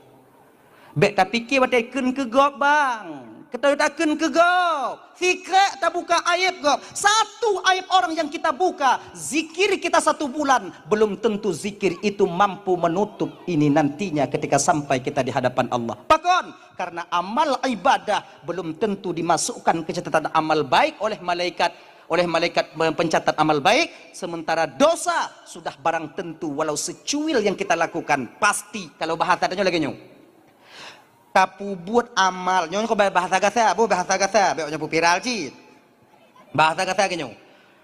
Bek tapi kita batai kun ke gop bang. Kita tak kun ke gop. Fikret tak buka aib gop. Satu aib orang yang kita buka, zikir kita 1 bulan, belum tentu zikir itu mampu menutup ini nantinya ketika sampai kita di hadapan Allah. Pakon, karena amal ibadah belum tentu dimasukkan ke catatan amal baik oleh malaikat pencatat amal baik, sementara dosa sudah barang tentu walau secuil yang kita lakukan pasti. Kalau bahasa tanya lagi nyo tapu buat amal nyo kau bahasa gasa beoknya pupiral ci bahasa gasa lagi nyo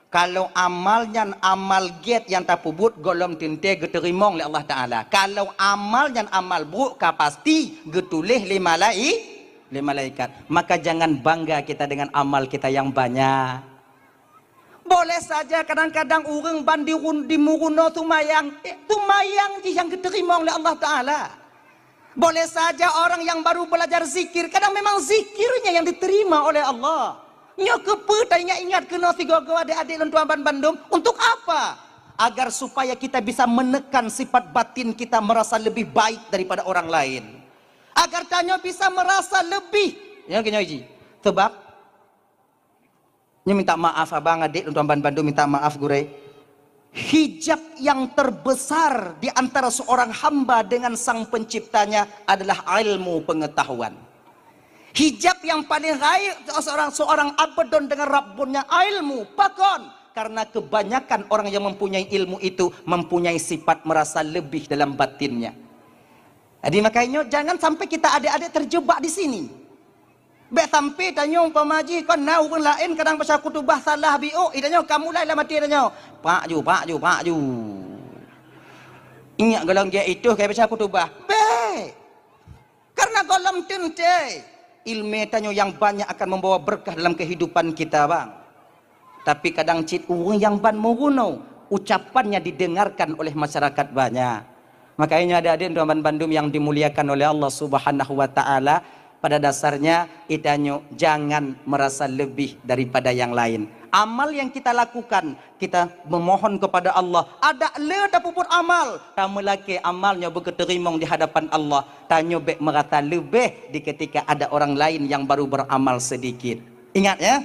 kalau amalnya amal get yang tapu buat golom tinte geterimong oleh Allah Taala. Kalau amalnya amal buruk ka pasti getulih le malaikat. Maka jangan bangga kita dengan amal kita yang banyak. Boleh saja kadang-kadang orang bandirun di muruno tumayang yang diterima oleh Allah Ta'ala. Boleh saja orang yang baru belajar zikir, kadang memang zikirnya yang diterima oleh Allah. Nyokepe tanya ingat kena si gogo adik-adik lentuan Bandung. Untuk apa? Agar supaya kita bisa menekan sifat batin kita merasa lebih baik daripada orang lain. Agar tanya bisa merasa lebih. Ya kena iji. Sebab nya minta maaf abang adik untuk Bandung minta maaf gure. Hijab yang terbesar di antara seorang hamba dengan sang penciptanya adalah ilmu pengetahuan. Hijab yang paling raih seorang abdon dengan Rabbunnya ilmu. Pakon, karena kebanyakan orang yang mempunyai ilmu itu mempunyai sifat merasa lebih dalam batinnya. Jadi makanya jangan sampai kita adik-adik terjebak di sini. Bek sampai tanya pemaji kon nau orang lain kadang pasal kutubah salah bio idanya kamu lah mati tanya pak ju ingat golong dia itu kayak pasal kutubah bek Karena golom tente ilmu tanyo yang banyak akan membawa berkah dalam kehidupan kita bang. Tapi kadang cit orang yang ban muruno ucapannya didengarkan oleh masyarakat banyak. Makanya ada teman Bandung yang dimuliakan oleh Allah Subhanahu wa taala, pada dasarnya itanyo jangan merasa lebih daripada yang lain. Amal yang kita lakukan, kita memohon kepada Allah. Ada le puput amal. Tamu lagi amalnya berketerimong di hadapan Allah. Tanyo bek merata lebih di ketika ada orang lain yang baru beramal sedikit. Ingat ya.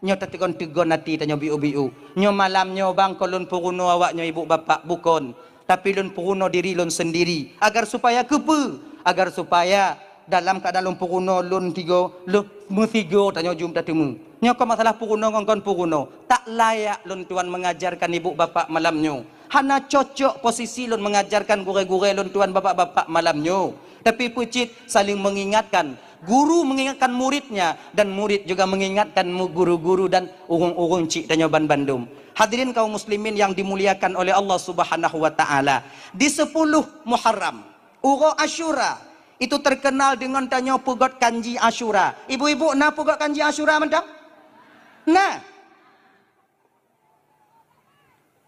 Nyo tegon nanti tanyo biu-biu. Nyo malam nyo bang kolon puruno awak nyo ibu bapak bukan. Tapi lun puruno diri lun sendiri. Agar supaya kepe. Agar supaya dalam keadaan lun puruno lun tigo lun musigo tanyo jum temu. Nyo ko masalah puruno ngongkon puruno. Tak layak lun tuan mengajarkan ibu bapak malam nyo. Hana cocok posisi lun mengajarkan gure-gure lun tuan bapak-bapak malam nyo. Tapi pucit saling mengingatkan. Guru mengingatkan muridnya dan murid juga mengingatkan guru-guru dan urung-urung cik dan nyoban Bandung. Hadirin kaum muslimin yang dimuliakan oleh Allah Subhanahu wa taala. Di 10 Muharram, Uro Asyura itu terkenal dengan tanya pugot kanji Asyura. Ibu-ibu na pugot kanji Asyura mentang? Nah.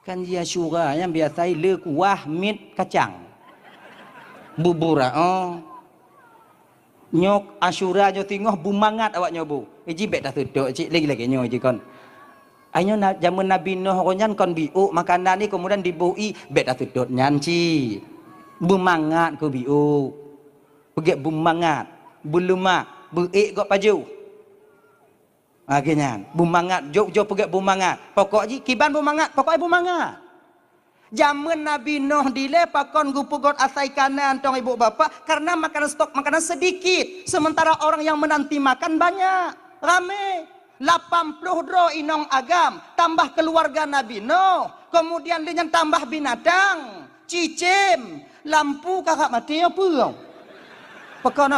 Kanji Asyura yang biasa le kuah mit kacang. Bubura nyok Asyura jo tengok bumangat awak nyobu. Iji bet dah tuduk cik lagi nyo iji kon. Ayo zaman Nabi Nuh konyan kon biu makanan ni kemudian dibui bet dah tuduk nyanci. Bumangat ko biu. Pegek bumangat, bulumak, beik gok paju. Akhirnya bumangat jo pegek bumangat. Pokok ji kiban bumangat, pokok bumangat. Zaman Nabi Nuh dilepakon gupugot asai kanan tong ibu bapak karena makanan stok makanan sedikit, sementara orang yang menanti makan banyak, rame. 80 dro inong agam, tambah keluarga Nabi Nuh, kemudian dengan tambah binatang, cicim, lampu kakak mati apa? Pekon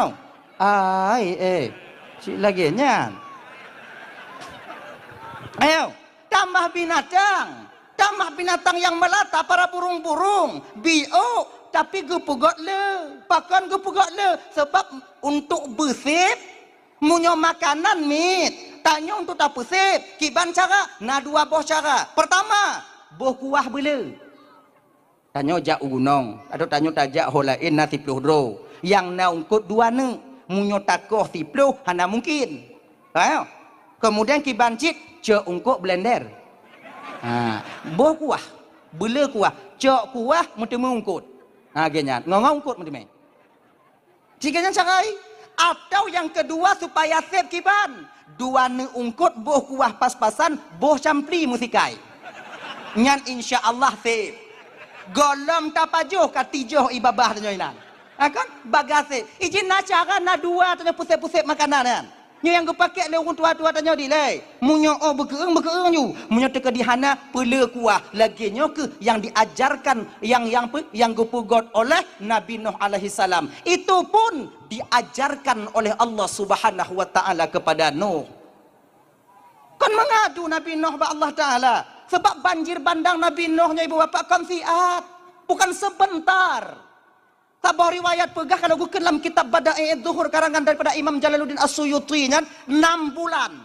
cik lagi nyan. Ayo, tambah binatang. Tambah binatang yang melata para burung-burung bio tapi gupugot le pakan gupugot le sebab untuk bersih munyo makanan mit tanya untuk tak bersih kiban cara na dua boh cara. Pertama boh kuah bela tanya jak gunung atau tanya tajak holain na 10 dro yang na ungkut dua ne munyo takoh 10 hana mungkin. Ayo kemudian kiban cik je ungkut blender. Boh kuah, bela kuah, cok kuah mesti mengungkut. Genya, ngongongkut mesti. Jika carai, atau yang kedua supaya save kiban, dua ne ungkut boh kuah pas-pasan, boh campli musikai. Nyan insya Allah save. Golom tapajuh katijuh ibabah tanyoinan. Kan bagase. Izin na cara na dua tanyo pusat-pusat makanan. Nyo yang kepakai le orang tua-tua tanya di le. Munyo bekeung nyu. Munyo teka di hana pele kuah lagi nyo ke yang diajarkan yang gupugot oleh Nabi Nuh alaihi salam. Itu pun diajarkan oleh Allah Subhanahu wa taala kepada Nuh. Kan mengadu Nabi Nuh ba Allah taala sebab banjir bandang Nabi Nuh nya ibu bapak kan siat. Bukan sebentar. Tabah riwayat pegah kalau gue dalam kitab Bada'i Zuhur karangan daripada Imam Jalaluddin As-Suyuti 6 bulan.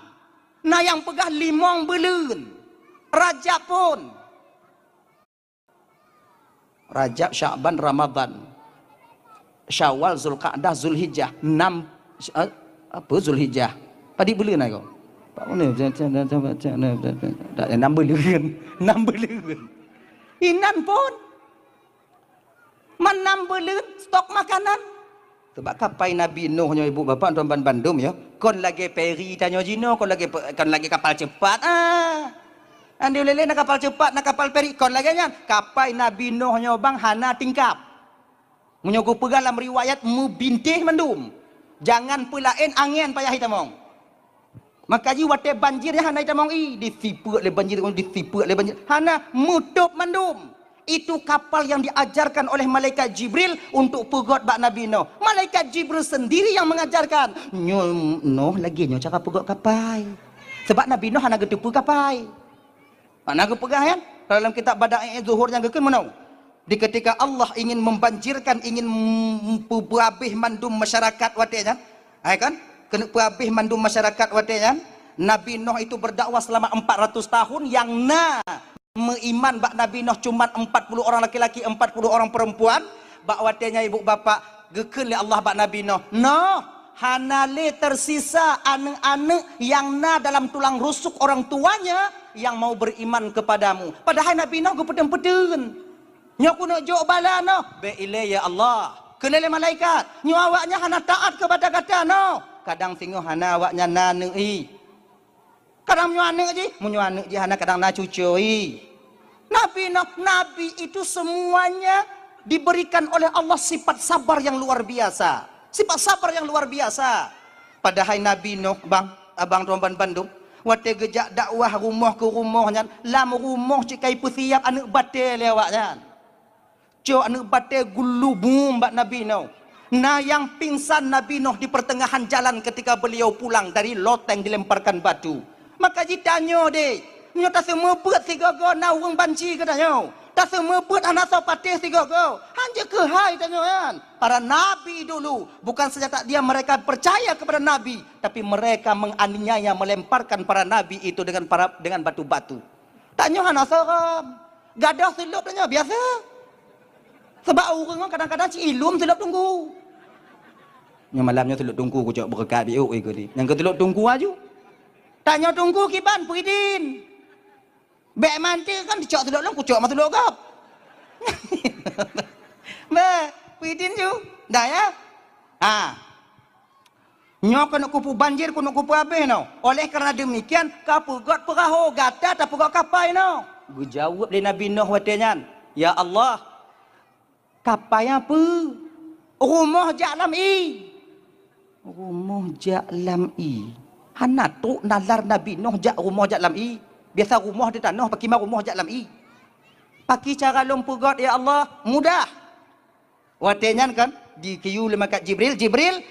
Nah yang pegah 5 bulan. Rajab pun. Rajab, Sya'ban, Ramadan. Syawal, Zulqa'dah, Zulhijjah. 6 apa Zulhijjah? Tadi bulan aku. Pak mana? 6 bulan. 6 bulan. Inan pun menambelin stok makanan. Sebab kapai Nabi Nuh nya ibu bapa tuan Bandung ya. Kon lagi peri tanya jino, kon lagi kapal cepat. Andi lele nak kapal cepat, nak kapal peri kon lagi nya. Kapai Nabi Nuh nya bang hana tingkap. Munyo ku pegang dalam riwayat mu bintih mendum. Jangan pulain angin payah hitamong. Maka ji wate banjirnya hana hitamong disipu le banjir disipu le banjir. Hana mutup mendum. Itu kapal yang diajarkan oleh malaikat Jibril untuk pegot bak Nabi Nuh. Malaikat Jibril sendiri yang mengajarkan. Nuh lagi nyo cara pegot kapal. Sebab Nabi Nuh hana getupu kapal. Hana gepegah kan? Dalam kitab Bada'i Zuhur yang gekeun menau. Di ketika Allah ingin membanjirkan, ingin berhabis mandum masyarakat watenya, kan? Kena berhabis mandum masyarakat watenya. Nabi Nuh itu berdakwah selama 400 tahun, yang meiman bak Nabi Nuh cuma 40 orang laki-laki, 40 orang perempuan. Bak watenya ibu bapa geken li Allah bak Nabi Nuh. Noh, hanale tersisa anak-anak yang dalam tulang rusuk orang tuanya yang mau beriman kepadamu. Padahal Nabi Nuh gepeden-peden. Nyo kuno jok bala no. Be ile ya Allah. Kelele malaikat. Nyo awaknya hana taat kepada kata no. Kadang tengok hana awaknya nanei. Kadang nyo ane ji, munyo ane ji hana kadang na cucui. Nabi Nuh, nabi itu semuanya diberikan oleh Allah sifat sabar yang luar biasa. Sifat sabar yang luar biasa. Padahal Nabi Nuh, bang, abang Romban Bandung, wate gejak dakwah rumah ke rumahnya, lam rumah cikai pesiap anak batal lewatnya. Cok anak batal gulu bum bak Nabi Nuh. Nah yang pingsan Nabi Nuh di pertengahan jalan ketika beliau pulang dari loteng dilemparkan batu. Maka ditanya deh, nyo tak semua buat tiga go na urang banci ke tanya. Tak semua buat anak sopatih tiga go. Hanya ke hai tanya kan. Para nabi dulu bukan saja tak dia mereka percaya kepada nabi, tapi mereka menganiaya, melemparkan para nabi itu dengan batu-batu. Tanya anak seram. Gadah silap tanya biasa. Sebab orang kadang-kadang si ilum teluk tunggu. Yang malamnya teluk tunggu ku cak berkat biuk ke ni. Yang ke teluk tunggu aju. Tanya tunggu kiban puidin. Bek manti kan dicak teluk long ku cak ma teluk kap. Be, puidin ju. Dah ya. Nyo kena kupu banjir kena kupu habis no. Oleh kerana demikian kapugot perahu gata tak pugot kapai no. Gu jawab di Nabi Nuh watenya. Ya Allah, kapai apa? Rumah jak lam i. Rumah jak lam i. Hana tu nalar Nabi Nuh jak rumah jak lam i. Biasa rumah di tanah pakai rumah jak lam i. Pakai cara lumpur God ya Allah, mudah. Watenya kan di kayu lemakat Jibril. Jibril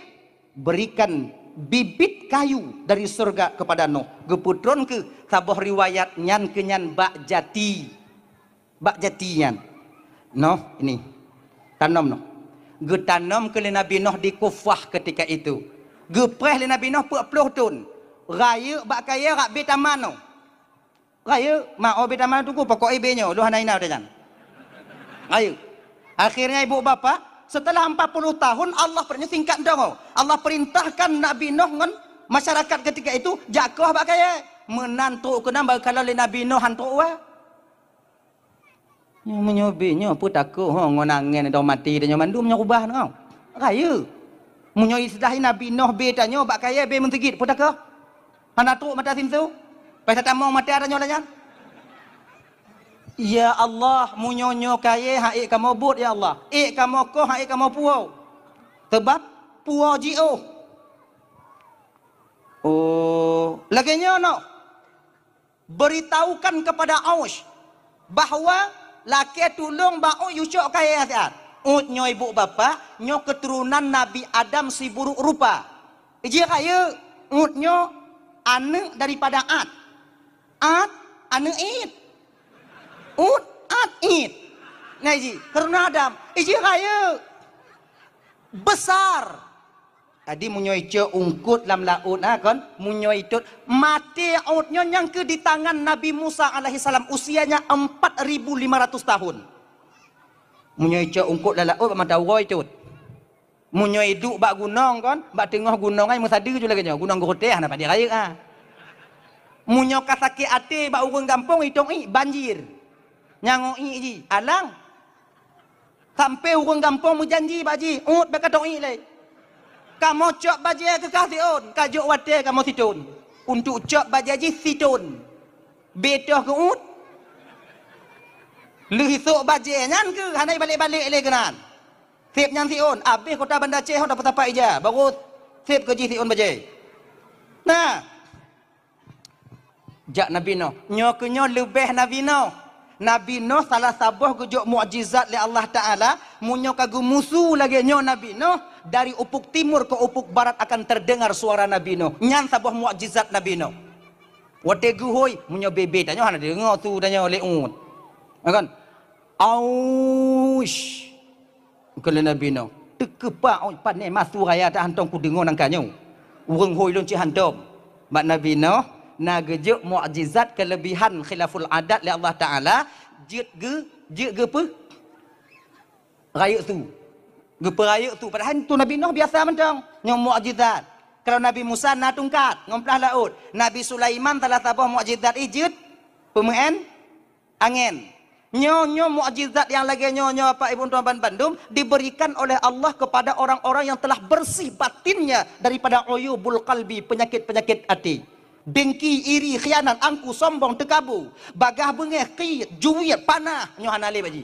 berikan bibit kayu dari surga kepada Nuh. Geputron ke sabah riwayat nyan kenyan bak jati. Bak jatian. Noh, ini. Tanam noh. Getanam ke Nabi Nuh di Kufah ketika itu. Gepreh Nabi Nuh 40 tahun. Raya bak kaya rak be taman noh. Raya mau be taman tunggu pokok ibenyo lu hanaina dah. Raya. Akhirnya ibu bapa setelah 40 tahun Allah pernah singkat dong. Allah perintahkan Nabi Nuh dengan masyarakat ketika itu jakoh bak kaya menantu kena kalau Nabi Nuh hantu wa. Yang menyobinya pun takut ngonangen dah mati dan mandum nyubah no. Raya. Munyo istilah Nabi Nuh be tanyo bak kaya be mentegit pun takut. Hana tu mata sinsu. Pai tamu mati ada nyolanya. Ya Allah, munyonyo kaya haik kamu but ya Allah. Kamu ko haik kamu puau. Sebab puau jio. Oh, laginya no. Beritahukan kepada Aus bahwa laki tulung bau yusuk kaya siat. Nyo ibu bapa, nyo keturunan Nabi Adam si buruk rupa. Iji kaya nyo anak daripada Ad. Ad anak Id. Id. Nah iji, karena Adam. Iji kaya besar. Tadi munyoy ce ungkut lam laut kan? Munyoy itu mati outnya yang ke di tangan Nabi Musa alaihi salam usianya 4.500 tahun. Munyoy ce ungkut dalam laut mata roy itu. Munyoy duk bak gunung kan? Bak tengah gunung ai musadi ju lagi gunung goteh na pada raya Munyo kasaki ate bak urang kampung itong banjir. Nyango ji alang. Sampai urang kampung mujanji baji, bak katong lai. Kamu cok baja ke kasiun, kajuk wate kamu situn. Untuk cok baja ji situn. Betoh ke ut. Lehisuk baja nyan ke hanai balik-balik le kenan. Sip nyan siun, habis kota Bandar Aceh dapat apa ija, baru sip ke ji siun baja. Nah. Jak Nabi Nuh, nyo ke nyo lebih Nabi Nuh. Nabi Nuh salah sabuh kujuk mukjizat li Allah Taala, munyo kagu musuh lagi nyo Nabi Nuh. Dari ufuk timur ke ufuk barat akan terdengar suara Nabi Nuh. Nyan sabuh mukjizat Nabi Nuh. Wate guhoi munyo bebe tanyo hana dengar tu tanyo leut. Kan? Aush. Kalau Nabi no, terkepak pandai masuk raya tak hantam ku dengar nangkanya. Urang hoi lon ci hantam. Mak Nabi no, nagejuk mukjizat kelebihan khilaful adat li Allah Taala, jit ge apa? Raya tu. Ge peraya tu. Padahal tu Nabi Nuh biasa mentang, nyom mukjizat. Kalau Nabi Musa na tungkat, ngomplah laut. Nabi Sulaiman telah tabah mukjizat ijit, pemain angin. Nyo mukjizat yang lagi nyo Pak Ibu Tuan Bandung diberikan oleh Allah kepada orang-orang yang telah bersih batinnya daripada uyubul qalbi, penyakit-penyakit hati. Dengki, iri, khianat, angku, sombong, tekabu, bagah bengeh, qiyat, juwiyat, panah. Nyo hana le baji.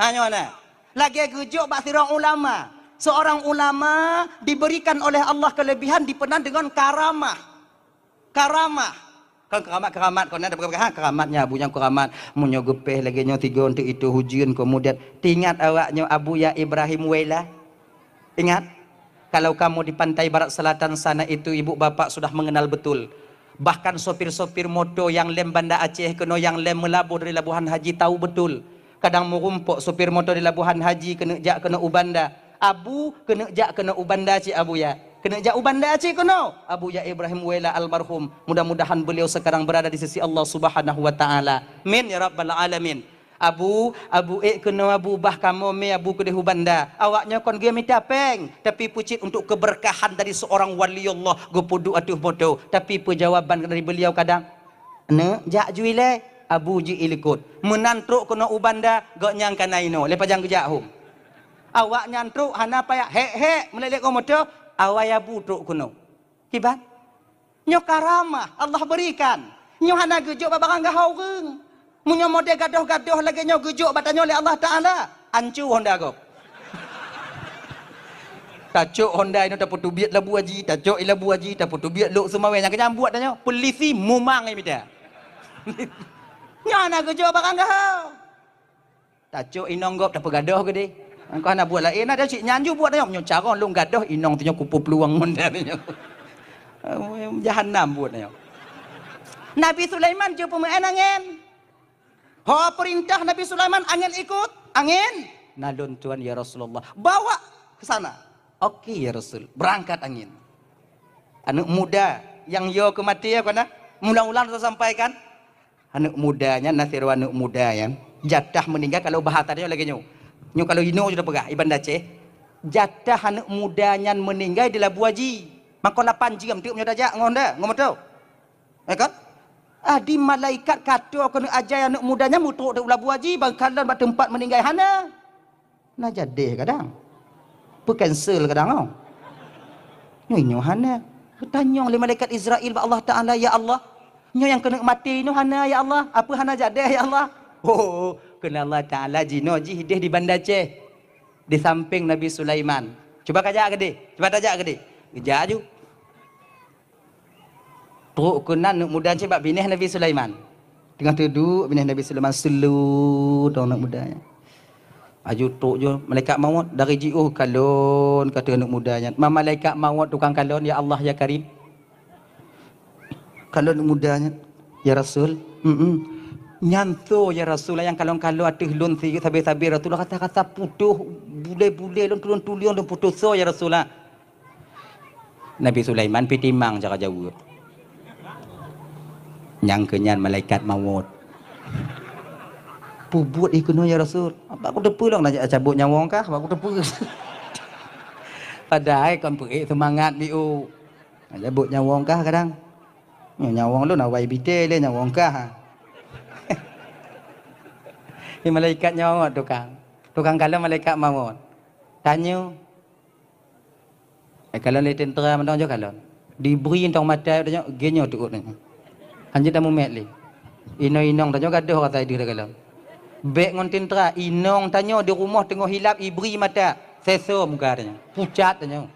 Ha nyo hana. Lagi gejuk bak sirang ulama. Seorang ulama diberikan oleh Allah kelebihan dipenan dengan karamah. Karamah. Kan keramat kau nak dapat keramatnya abu yang keramat munyo gepeh lagi nyo tiga untuk itu hujian kemudian ingat awaknya Abu Ya Ibrahim Waila. Ingat kalau kamu di pantai barat selatan sana itu ibu bapak sudah mengenal betul. Bahkan sopir-sopir motor yang lem Banda Aceh kena yang lem melabur dari Labuhan Haji tahu betul. Kadang merumpuk sopir motor di Labuhan Haji kena Ubanda. Abu kena Ubanda cik Abu Ya. Kena jak Ubanda cik kena. Abu Ya Ibrahim Waila almarhum. Mudah-mudahan beliau sekarang berada di sisi Allah Subhanahu wa taala. Amin ya rabbal alamin. Abu kena Abu bah kamu me Abu ke Ubanda. Awaknya kon ge minta peng tapi pucit untuk keberkahan dari seorang wali Allah go pudu atuh bodo. Tapi jawaban dari beliau kadang ne jak juile Abu ji ilikut. Menantruk kena Ubanda go nyangkan naino lepas jang gejak hum. Awak nyantruk hana payah he melelek motor awaya butruk kuno. Kibat? Nyo karamah Allah berikan. Nyo hana gejuk barang gahau reung. Munyo model gadoh-gadoh lagi nyo gejuk batanya oleh Allah Taala. Ancu Honda go. Tacuk Honda ini tak putu biat labu haji, tacuk labu haji, tak putu biat lok semawe yang kenyam buat tanya. Polisi mumang ni bida. Nyo hana gejuk barang gahau. Tacuk inonggop tak pegadoh gede. Engkau nak buat lain ada cik nyanju buat tanya nyo cara long gadoh inong tanya kupu peluang Honda tanya. Jahanam buat tanya. Nabi Sulaiman je pemain angin. Ha perintah Nabi Sulaiman angin ikut. Angin. Nalun Tuhan ya Rasulullah. Bawa ke sana. Okey ya Rasul. Berangkat angin. Anak muda yang yo kematian kana mula-mula saya sampaikan. Anak mudanya nasir anak muda yang jatah meninggal kalau bahatannya lagi nyo. Nyo kalau ino sudah pegah Iban Aceh. Jatah anak mudanya meninggal di Labu Haji. Maka 8 jam tiup punya dajak ngonda, ngomoto. Ya kan? Di malaikat kata kena ajar anak mudanya mutuk di Labu Haji bangkalan bak tempat meninggal hana. Nah jadi kadang. Cancel kadang oh. Nyo hana. Bertanya oleh malaikat Israel ba Allah Taala ya Allah. Nyo yang kena mati no hana ya Allah. Apa hana jadi ya Allah? Oh, kena Allah Taala jino jihidih di Banda Aceh. Di samping Nabi Sulaiman. Coba kajak gede. Coba tajak gede. Kejak aju. Truk kena nak muda cebak binih Nabi Sulaiman. Tengah duduk binih Nabi Sulaiman selu dong nak mudanya. Aju truk je malaikat maut dari jiuh kalon kata anak mudanya. Malaikat maut tukang kalon ya Allah ya Karim. Kalon mudanya ya Rasul. Nyanto ya Rasul yang kalon-kalon atih lun sabi-sabi Rasulullah kata-kata putuh bule-bule lun tulun-tulun lun putuh so ya Rasulullah. Nabi Sulaiman pitimang cara jauh. Yang kenyan malaikat maut. Pubut ikono ya Rasul. Apa aku tepu lang nak cabut nyawang kah? Apa aku tepu. Padahal kon pergi semangat biu. Cabut nyawang kah kadang. Nyawang lu nak wai bite le nyawang kah. Ni malaikat nyawang tukang. Tukang kala malaikat maut. Tanya. Kalau le tentera mandang jo kalon. Diberi tong mata tanya genyo tukut ni. Anjir dah mumet li. Inong tanya gaduh kata dia kalon. Bek ngon tentera inong tanya di rumah tengah hilap ibri mata. Seso muka tanya. Pucat tanya.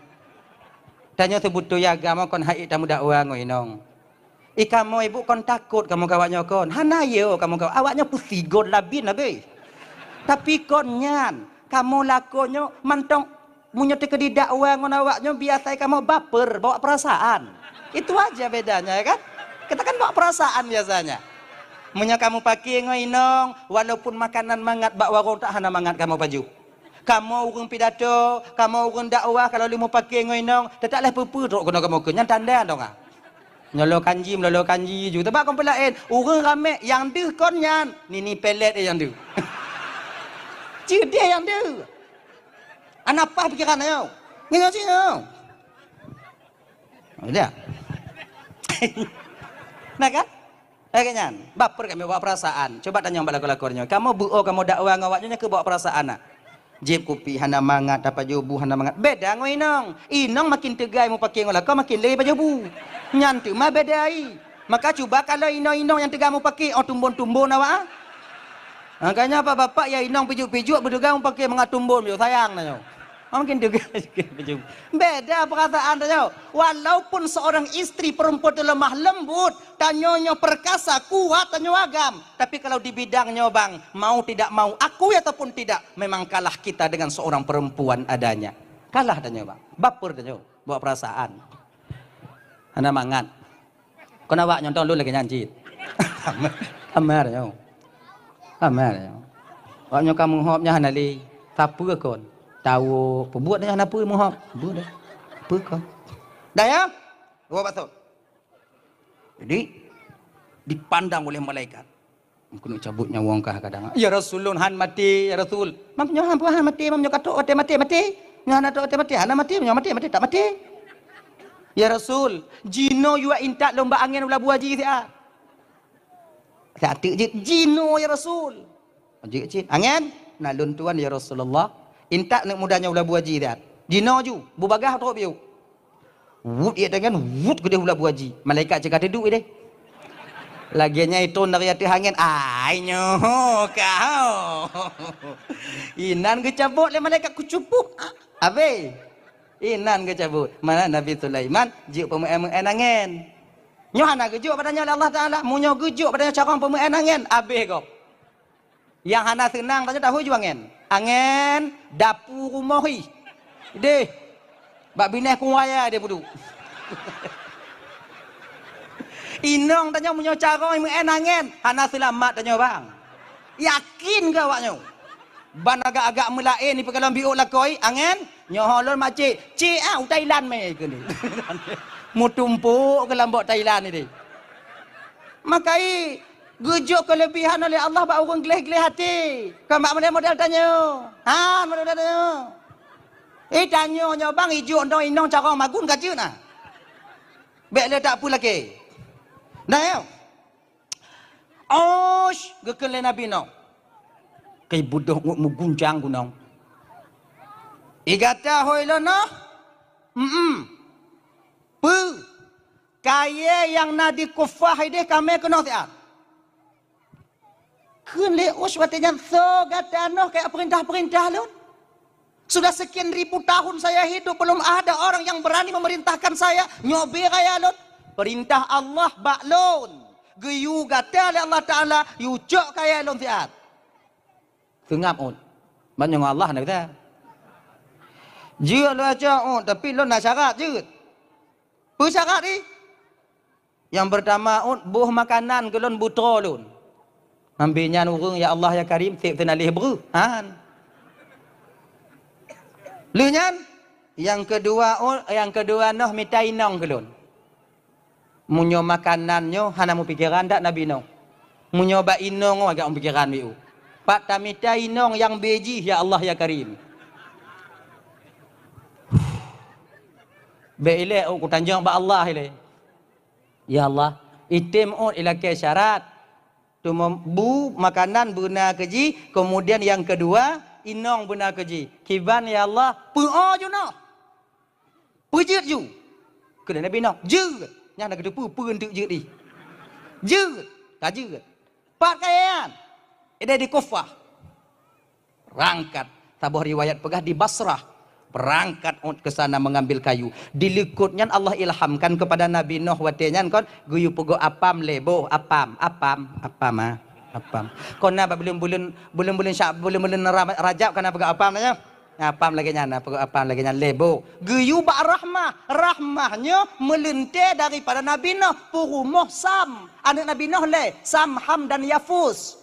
Tanya sebut tu ya agama kon haid tamu dakwah ngo inong. Kamu ibu kon takut kamu kawaknya kon. Hana yo kamu kawak awaknya pusigon labin abe. Tapi kon nyan kamu lakonyo mantong munyo teke di dakwah ngon awaknya biasa kamu baper bawa perasaan. Itu aja bedanya ya kan? Kita kan bawa perasaan biasanya. Munya kamu pakai ngoinong, walaupun makanan mangat bak warung tak hana mangat kamu baju. Kamu urung pidato, kamu urung dakwah kalau limu pakai ngoinong, tetaplah pupu tok kena kamu kenyang tanda dong ah. Nyolo kanji ju. Tebak kau pelain, urung rame yang deh konyan. Ni pelet yang deh. Cedek yang deh. Anak apa pikiran ayo? Ngino sino. Udah. Nah kan? Kayaknya, baper kami bawa perasaan. Coba tanya mbak laku-lakunya. Kamu buo, kamu dakwah ngawaknya ke bawa perasaan nak. Jeb kopi hana mangat dapat jobu hana mangat. Beda ngoinong. Inong makin tegai mau pakai ngolah kau makin leh jobu. Nyantu mah bedai. Maka coba kalau inong yang tegai mau pakai oh tumbon-tumbon awak. Makanya apa bapak ya inong pijuk-pijuk berdegai mau pakai mengatumbon yo sayang nanya. Mungkin juga beda perasaan tanya. Walaupun seorang istri perempuan itu lemah lembut, tanyonya perkasa, kuat, tanyo agam. Tapi kalau di bidangnya bang, mau tidak mau, aku ataupun tidak, memang kalah kita dengan seorang perempuan adanya. Kalah tanya bang, baper tanya, bawa perasaan. Anda mangat. Kau nak nyontoh lu lagi nyanyi. Kamar tanya. Kamar tanya. Waktu kamu hopnya hanali, tapu kon. Tahu pembuat dah apa mohon buat dah apa kau dah ya gua betul jadi dipandang oleh malaikat mungkin cabut nyawa kah kadang ya rasulun han mati ya rasul mamnya han mati mamnya katok mati nyana tok mati ana mati mati tak mati ya rasul jino yua intak lomba angin ulah buaji sia satu je jino ya rasul je angin nalun tuan ya Rasulullah intak nak mudahnya ulah buaji dah. Jino ju, bubagah tok biu. Wut ia dengan wut gede ulah buaji. Malaikat cakap duduk deh. Laginya itu dari hati angin. Ai nyoh kau. Inan kecabut le malaikat kucupuk. Abe. Inan kecabut. Mana Nabi Sulaiman juk pemuan angin. Nyoh ana gejuk padanya Allah Taala. Munyo gejuk padanya cara pemuan angin. Abe kau. Yang hana senang tanya tahu ju angin. Angin dapur rumah hi. Deh. Bak bineh kuaya dia pudu. Inong tanya punya cara main angin. Hana selamat tanya bang. Yakin ke awaknya? Ban agak-agak melain ni perkalaan biuk lakoi angin. Nyoholon makcik. Cik ah Thailand mai ke ni. Mu tumpuk ke lambok Thailand ni deh. Makai gujuk kelebihan oleh Allah bak orang geleh-geleh hati. Kan bak model tanya. Ha, model tanya. Tanya nya bang ijuk ndong inong cara magun kaje nah. Bek le tak apa lagi. Nah ya. Osh, gekele Nabi no. Kai budoh mu guncang gunong. Igata hoilo no. Pu. Kaya yang nadi kufah ide kami kena tiap. Kunle uswatnya so gatano kayak perintah-perintah lun. Sudah sekian ribu tahun saya hidup belum ada orang yang berani memerintahkan saya nyobe kaya lun. Perintah Allah baklun. Geyu gata oleh Allah Taala yucok kaya lun tiat. Tengap on. Banyak Allah nak kata. Jia lu aja on tapi lun nak syarat je. Apa syarat ni? Yang pertama on buah makanan ke lun butra lun. Ambilnya urung ya Allah ya Karim tik tenalih beru. Han. Lunyan yang kedua noh mitai nong kelun. Munyo makanannya hana mu pikiran dak Nabi nong. Munyo ba inong agak mu pikiran biu. Pak ta mitai nong yang beji ya Allah ya Karim. Be ile ku tanjung ba Allah ile. Ya Allah, itim on ilakai syarat. Bu makanan buna keji, kemudian yang kedua inong buna keji. Kiban ya Allah, pu'o ju no. Pujut ju. Kena Nabi no, je. Nya nak kedepu pun tu je di. Je, tak je. Pak kayan. Ada di Kufah. Rangkat, tabuh riwayat pegah di Basrah. Berangkat ke sana mengambil kayu. Dilikutnya Allah ilhamkan kepada Nabi Nuh watenya kon guyu pego apam lebo apam apam. Kona bulan Rajab kana pego apam nanya. Apam lagi nyana, apam lagi nyana lebo. Geyu bak rahmah, rahmahnya melintir daripada Nabi Nuh, purumuh Sam, anak Nabi Nuh le, Sam, Ham dan Yafus.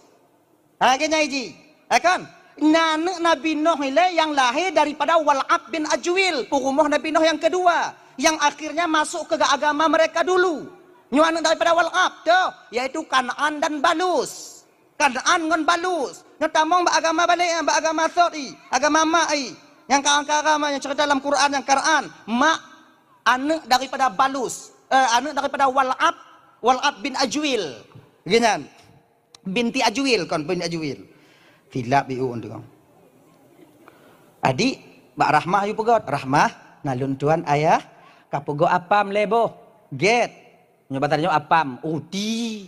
Kena iji, kan? Anak Nabi Nuh le yang lahir daripada Wal'ab bin Ajwil, purumuh Nabi Nuh yang kedua, yang akhirnya masuk ke agama mereka dulu. Nyu anak daripada Wal'ab tu, yaitu Kan'an dan Balus. Kan'an dengan Balus. Yang tamang beragama balik, beragama Thori, agama Ma'i. Yang agama yang cerita dalam Quran yang Quran, mak anak daripada Balus, anak daripada Wal'ab bin Ajwil. Gini, binti Ajwil kan, binti Ajwil. Tilap biu untuk. Adik, bak rahmah you pegot, rahmah nalun tuan ayah, kapogo apam lebo, get. Nyobatannya apam, uti.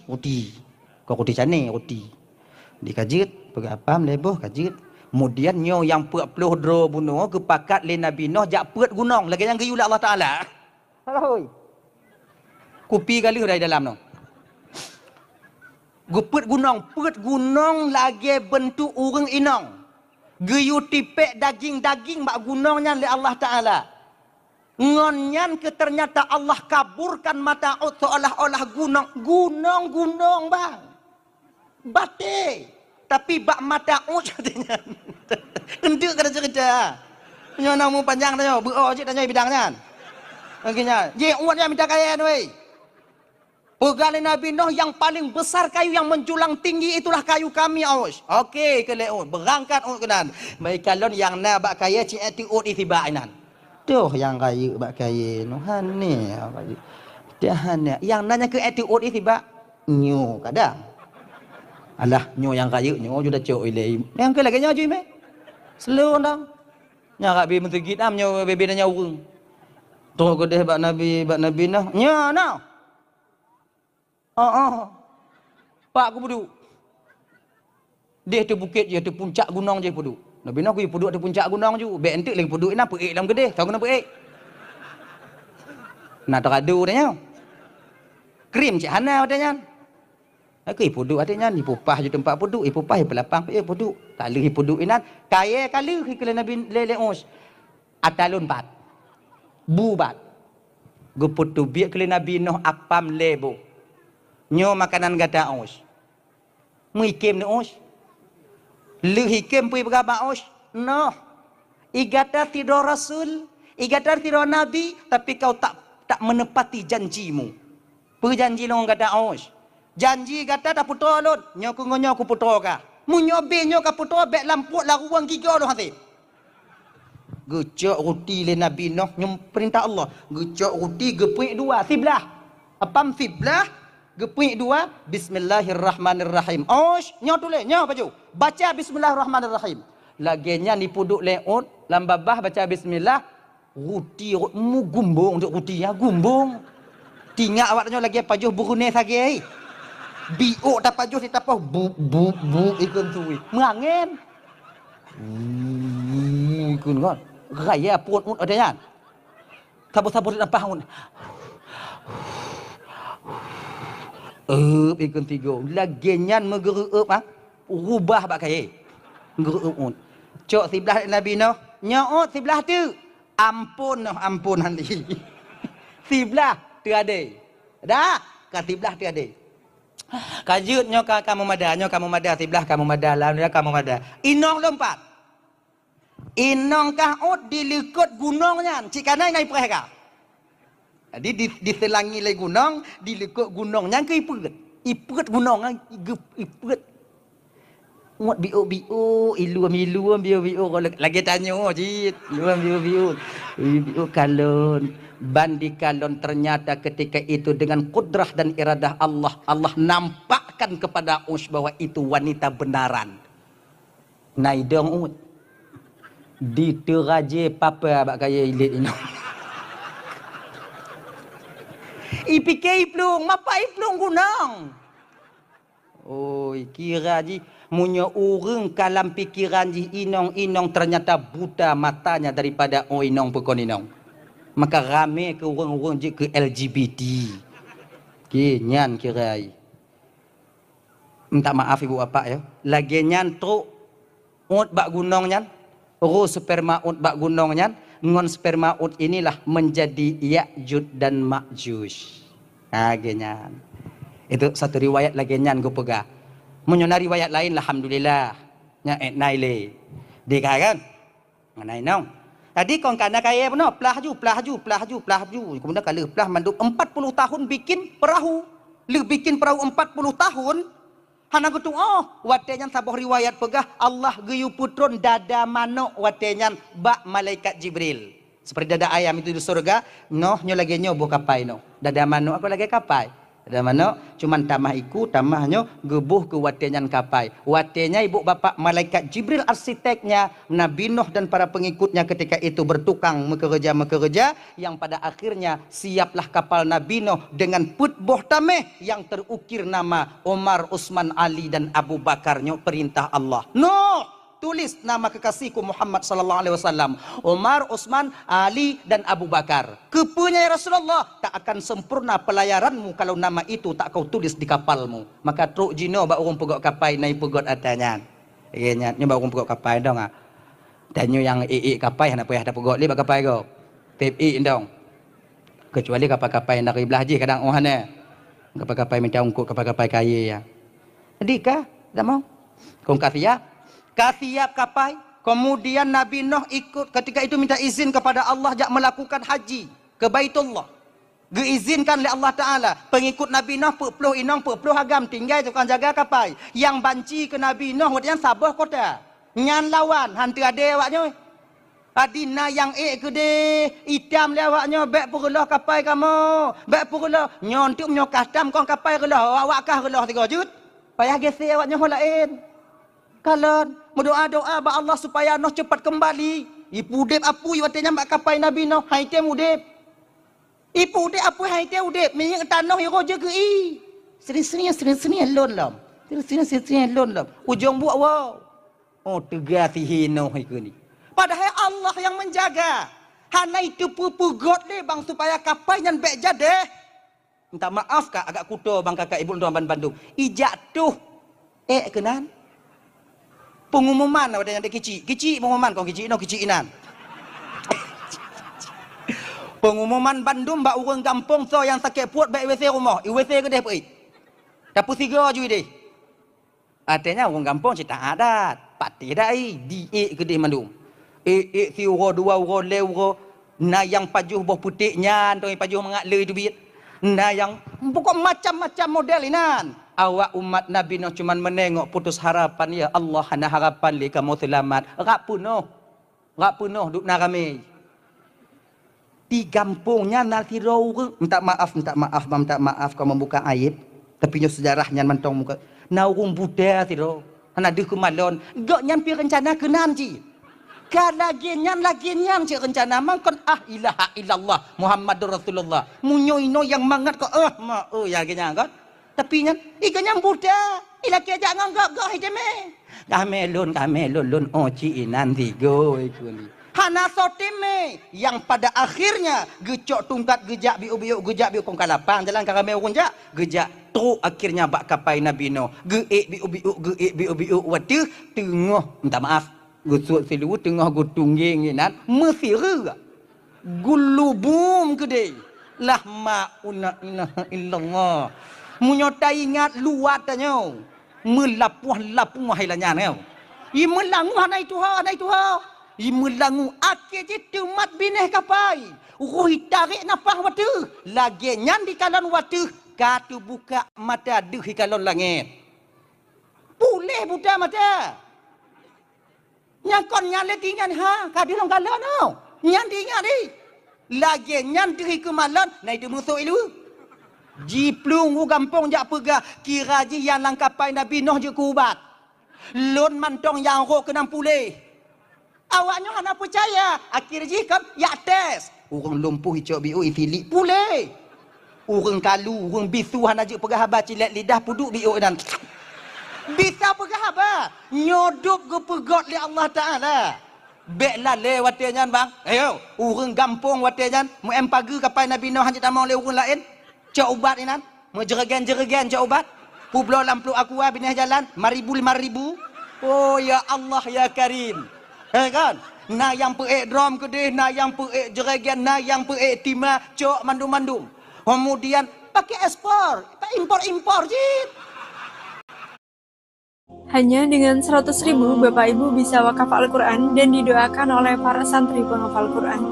Kau uti cane, uti. Dikajit, pergi apam leboh kajit. Kemudian nyo yang 40 dro bunuh kepakat le Nabi Nuh jak peut gunung lagi yang geyu Allah Taala. Hoi. Kupi kali dari dalam no. Gupet gunung lagi bentuk urang inong. Geyu tipek daging-daging bak gunungnya le Allah Taala. Ngonyan ke ternyata Allah kaburkan mata ut seolah-olah gunung bang. Batik. Tapi bak mata ut katanya. Enduk kata cerita. Nyo namu panjang tanya, beo je tanya bidangnya. Akhirnya, je uatnya minta kaya weh. Pegali Nabi Nuh yang paling besar kayu yang menjulang tinggi itulah kayu kami aus. Okey ke leun, berangkat ut kenan. Mai kalon yang na bak kaya ci ati ut itibainan. Tuh yang kaya bak kaya Nuhan ni apa je. Dia yang nanya ke ati ut itiba nyu kadang. Alah nyo yang kaya nyo sudah cok ilai. Yang ke lagi nyo je me. Slow dah. Nya kak bi mentegit am nyo bebe nanya urang. Tu kedeh bak Nabi nah. Nya nah. Pak aku puduk. Dia tu bukit je tu puncak gunung je puduk. Nabi Nuh pergi puduk di puncak gunung je. Bek entik lagi puduk ina peik dalam kedeh. Tahu kena peik. Nak teradu dia. Krim cik hana katanya. Aku puduk adanya ni pupah je tempat puduk, pupah pelapang puduk. Tak leh puduk inan. Kaya kali ke Nabi leleus. Atalun bat. Bubat. Guputu biak ke Nabi Nuh apam lebo. Nyo makanan gata aus. Muikem ni aus. Leh hikem pui berapa aus? No. Igata tidur Rasul, igata tidur Nabi, tapi kau tak menepati janjimu. Perjanji long gata aus. Janji kata tak putra lon, nyo ku putra ka. Mu nyobe nyo ka putra bek lampuk la ruang giga doh hati. Gecok ruti le Nabi Nuh nyum perintah Allah. Gecok ruti gepuik dua siblah. Apam siblah gepuik dua bismillahirrahmanirrahim. Osh nyo tulis nyo baju. Baca bismillahirrahmanirrahim. Laginya ni puduk leut lam babah baca bismillah ruti mu gumbung untuk ruti ya gumbung. Tinggal awaknya lagi pajuh burune sagi. Biok dapat jus ditapah bu ikun suwi mangin ikun kan raya pun adanya sabar-sabar ditapah un ikun tiga lagian megereup rubah bak kaya gereup un cok sebelah Nabi Nuh nyaut sebelah tu ampun handi sebelah tu ada dah kat sebelah tu ada. Kajut nyo kamu mada sebelah kamu mada lalu kamu mada. Inong lompat. Inong kah ut dilekut gunungnya. Cikana ngai pereh ka. Jadi diselangi le gunung, dilekut gunungnya ke ipet gunung ipet. Ngot bio ilu lagi tanya jit bio kalon bandi kalon ternyata ketika itu dengan kudrah dan iradah Allah nampakkan kepada Us bahwa itu wanita benaran. Naidong diteraje papa bak kaya ilit ini. Ipike iplung mapa iplung gunung. Oi kira ji munyo urang kalam pikiran ji inong ternyata buta matanya daripada inong pekon inong. Maka rame ke urang-urang je ke LGBT. Ki nyan kirai. Minta maaf ibu bapak ya. Lagi nyan truk ut bak gunung nyan. sperma ut bak gunungnya ngon sperma ut inilah menjadi Ya'juj dan Ma'juj. Agenya. Itu satu riwayat lagi nyan gue pegang. Menyona riwayat lain alhamdulillah. Nya naile. Dika kan? Nganai nong. Tadi kong kana kaya no pelaju. Kemudian kalau pelah manduk 40 tahun bikin perahu. Lu bikin perahu 40 tahun. Hana gutung watenyan sabuh riwayat pegah Allah geyu putron dada manok watenyan bak malaikat Jibril. Seperti dada ayam itu di surga, nyo lagi nyo buka kapai no. Dada manok aku lagi kapai. Dada manok cuman tamah iku tamahnya gebuh ke watenyan kapai. Watenya ibu bapak malaikat Jibril arsiteknya Nabi Nuh dan para pengikutnya ketika itu bertukang mekerja yang pada akhirnya siaplah kapal Nabi Nuh dengan put boh tameh yang terukir nama Umar, Utsman, Ali dan Abu Bakarnya perintah Allah. Nuh tulis nama kekasihku Muhammad sallallahu alaihi wasallam. Umar, Utsman, Ali dan Abu Bakar. Kepunya ya Rasulullah, tak akan sempurna pelayaranmu kalau nama itu tak kau tulis di kapalmu. Maka truk jino ba urung pegok kapai nai pegot atanya. Iya nyo ba urung pegok kapai dong ah. Dan yang kapai nak payah ada pegot li ba kapai go. Tip dong. Kecuali kapal-kapal yang dari belah je kadang ohane. Kapal-kapal minta ungkut kapal-kapal kaya ya. Jadi kah? Tak mau? Kong Kasiap kapai. Kemudian Nabi Nuh ikut ketika itu minta izin kepada Allah jak melakukan haji ke Baitullah. Diizinkan oleh Allah Ta'ala. Pengikut Nabi Nuh puluh inong puluh agam tinggal tukang jaga kapai. Yang banci ke Nabi Nuh yang sabah kota. Nyan lawan hantu ada awaknya. Adina yang gede hitam lewatnya bek purulah kapai kamu. Bek purulah nyontuk nyokah tam kong kapai gelah awak kah gelah 3 jut. Payah gesek awaknya hol lain. Kalau berdoa-doa ba Allah supaya Nuh cepat kembali. Ipu dep apu watenya mbak kapai Nabi Nuh haite mudep. Ipu dep apu haite udep minyak tanah iro je ke i. Sering-sering lon lam. Sering-sering lon lam. Ujung buat wow. Oh tegasi hino iku ni. Padahal Allah yang menjaga. Hana itu pupugot le bang supaya kapai yang bek jade. Minta maaf kak agak kudo bang kakak ibu untuk Bandung. Ijatuh. Kenan. Pengumuman ada yang kecil pengumuman kau kecil inan. Pengumuman Bandung ba urang kampung so yang sakit puat baik WC rumah. WC ke deh pui. Dapur 3 je deh. Artinya urang kampung cerita adat. Pati dai di ke deh Bandung. Si uro 2 uro le uro na yang pajuh boh putihnya tu pajuh mengat le tu bit. Na yang pokok macam-macam model inan. Awak umat Nabi Nuh cuman menengok putus harapan ya Allah hana harapan li kamu selamat. Rak punuh duk narame. Di kampungnya nanti rau minta maaf kau membuka aib tapi nyo sejarahnya mentong muka. Naurung Buddha tiro. Hana deh kemalon. Gak nyampi rencana kenan ji. Kalagian cik rencana mangkon ilaha illallah Muhammadur Rasulullah. Munyo yang mangat ko ya genya kan. Tapi nya ikanya Buddha. Ilaki aja nganggap gak hijeme. Kamelun ci nanti go iku ni. Hana sotime yang pada akhirnya gecok tungkat gejak biu kong kalapang jalan karame urunja gejak tu akhirnya bak kapai Nabi Nuh. Geek biu watu tengah minta maaf. Gusuk silu tengah gutungging inan Mesir gulubum gede lah mauna ilaha illallah munyota ingat luat tanya melapuh hilanya neu i melangu hanai tuha i melangu ake je tumat bineh kapai ruhi tarik napah watu lagi nyan di kalon watu katu buka mata duh kalon langit boleh buta mata yang kon nyale tinggal kadirong kalon no nyan tinggal di lagi nyan diri kemalon naik tu musuh ilu jiplung gampong jak pegah kira ji yang langkapai Nabi Nuh je kubat lon mantong yang ro ke 60 awaknya hana percaya akhir ji kan ya tes urang lumpuh hicok biu filik pule urang kalu urang bisu hana je pegah haba cilet lidah puduk biu dan bisa pegah haba nyodup ke pegot li Allah Taala beklah lewatnya bang ayo urang gampong watenya mu empage kapai Nabi Nuh hanya tamang le urang lain cak ubat inan menjeragan cak ubat publo lamplu aqua binah jalan 5,000 oh ya Allah ya Karim Kan? Na yang peek drum kedih, na yang peek jeragian, na yang peek timah, cok mandum-mandum. Kemudian pakai ekspor, impor-impor jit. Hanya dengan 100.000 Bapak Ibu bisa wakaf Al-Quran dan didoakan oleh para santri penghafal Quran.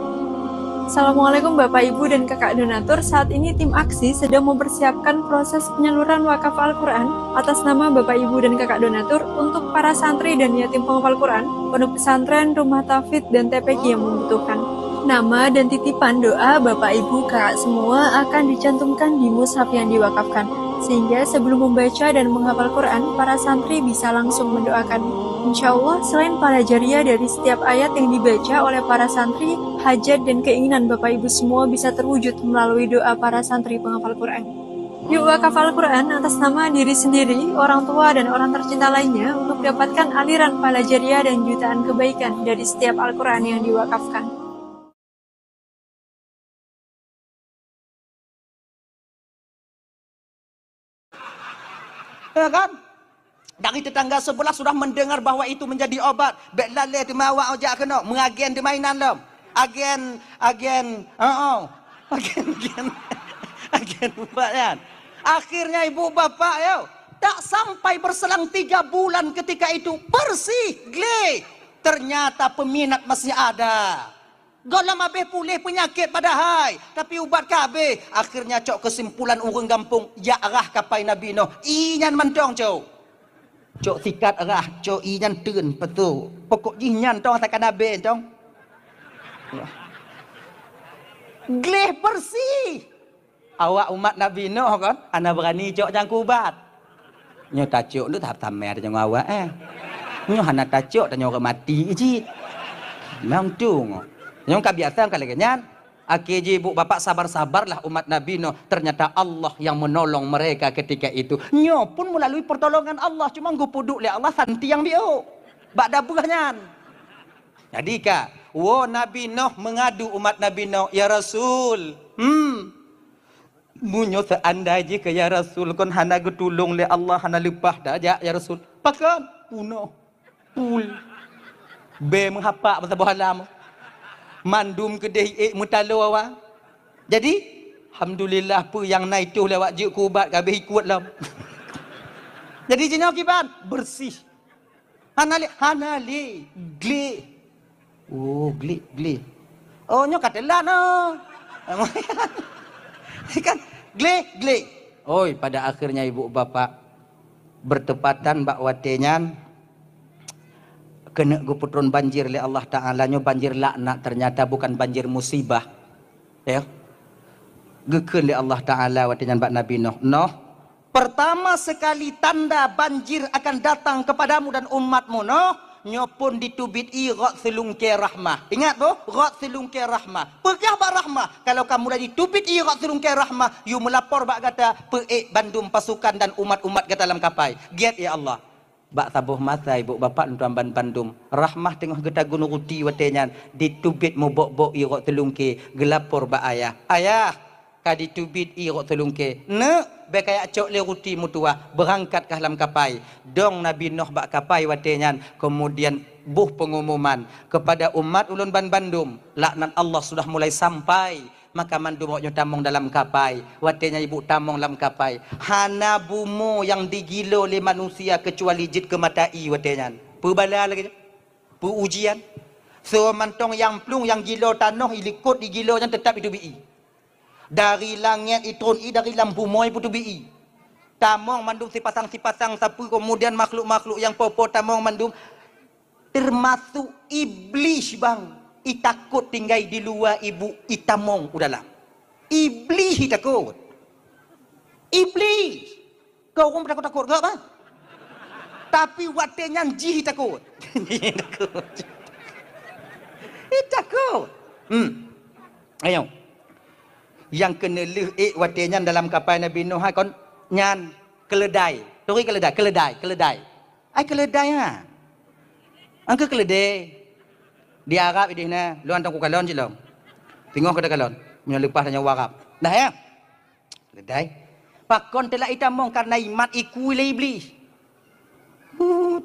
Assalamualaikum Bapak Ibu dan Kakak Donatur. Saat ini tim aksi sedang mempersiapkan proses penyaluran wakaf Al-Quran atas nama Bapak Ibu dan Kakak Donatur untuk para santri dan yatim penghafal Quran, pondok pesantren, rumah tahfidz dan TPQ yang membutuhkan. Nama dan titipan doa Bapak Ibu Kakak semua akan dicantumkan di mushaf yang diwakafkan, sehingga sebelum membaca dan menghafal Quran, para santri bisa langsung mendoakan. Insya Allah, selain para jariah dari setiap ayat yang dibaca oleh para santri, hajat dan keinginan Bapak Ibu semua bisa terwujud melalui doa para santri penghafal Quran. Yuk wakaf Al-Quran atas nama diri sendiri, orang tua dan orang tercinta lainnya untuk dapatkan aliran pahala jariah dan jutaan kebaikan dari setiap Al-Quran yang diwakafkan. Ya kan? Dari tetangga sebelah sudah mendengar bahwa itu menjadi obat. Bek lalai tu mawak ojak kena, mengagen di mainan lom. Agen buat kan. Akhirnya ibu bapak yo, tak sampai berselang 3 bulan ketika itu bersih, glik. Ternyata peminat masih ada. Golam habis pulih penyakit padahal, tapi ubat kabeh. Akhirnya cok kesimpulan urang kampung, ya arah kapai Nabi Nuh. Inyan mentong cok sikat arah, cok inyan turun betul. Pokok jinyan tong takkan Nabi tong. Gleh bersih. Awak umat Nabi Nuh kan, ana berani cok jang kubat. Nyo tacuk lu tahap tamer jang awak Nyo hana tacuk dan nyo mati iji. Memang tung. Yang kebiasaan kali kenyan. Akhirnya ibu bapak sabar-sabarlah umat Nabi Nuh. Ternyata Allah yang menolong mereka ketika itu. Nyo pun melalui pertolongan Allah. Cuma gue puduk lihat Allah santi yang biu. Bak dabuhnya. Jadi kak, Nabi Nuh mengadu umat Nabi Nuh. Ya Rasul. Munyo seandai jika ya Rasul. Kon hana getulung lihat Allah. Hana lupah dah ya Rasul. Pakan. Puno. Pul. B menghapak masa bohalam. Mandum kedai mutalo awak. Jadi alhamdulillah pu yang naik tu lewat juk kubat kabeh ikut lah. Jadi jenis kiban bersih. Hanali gli. Oh gli. Oh nyo katelan no. Kan gli. Oi pada akhirnya ibu bapak bertepatan bak watenyan kena guputron banjir oleh Allah Ta'ala. Nyo banjir laknat ternyata bukan banjir musibah. Ya. Geken oleh Allah Ta'ala watinyan bak Nabi Nuh. Pertama sekali tanda banjir akan datang kepadamu dan umatmu. Nyo pun ditubit irat selungkir rahmah. Ingat tu? Rat selungkir rahmah. Pegah bak rahmah. Kalau kamu dah ditubit irat selungkir rahmah, you melapor bak kata peik bandum pasukan dan umat-umat ke dalam kapai. Giat ya Allah. Bak tabuh mata ibu bapak tuan bandum rahmah tengah geta gunung uti watenyan ditubit mu bok-bok irok telungke gelapor bak ayah ka ditubit irok telungke ne be kayak cok le ruti mutua berangkat ke dalam kapai dong Nabi Nuh bak kapai watenyan kemudian buh pengumuman kepada umat ulun bandum laknat Allah sudah mulai sampai. Maka mandum waknya tamong dalam kapai. Watenya ibu tamong dalam kapai. Hana bumu yang digilo oleh manusia kecuali jid kematai watenya. Pebala lagi. Ujian. So mantong yang plung yang gilo tanah ilikut digilo yang tetap itu bi. Dari langit itun dari lampu moy putu bi. Tamong mandum sipasang sapu kemudian makhluk-makhluk yang popo tamong mandum termasuk iblis bang. Itakut tinggal di luar ibu itamong udahlah. Iblis takut. Iblis. Kau pun takut enggak bang? Tapi watenya jih takut. Takut. Ayo. Yang kena leh watenya dalam kapal Nabi Nuh kon nyan keledai. Tori keledai. Ai keledai ha. Angka keledai. Di Arab ini na, lu antang ku kalon je lo. Tengok kada kalon, punya lepas tanya warap. Dah ya. Ledai. Pakon telah itamong karena imat ikui le iblis.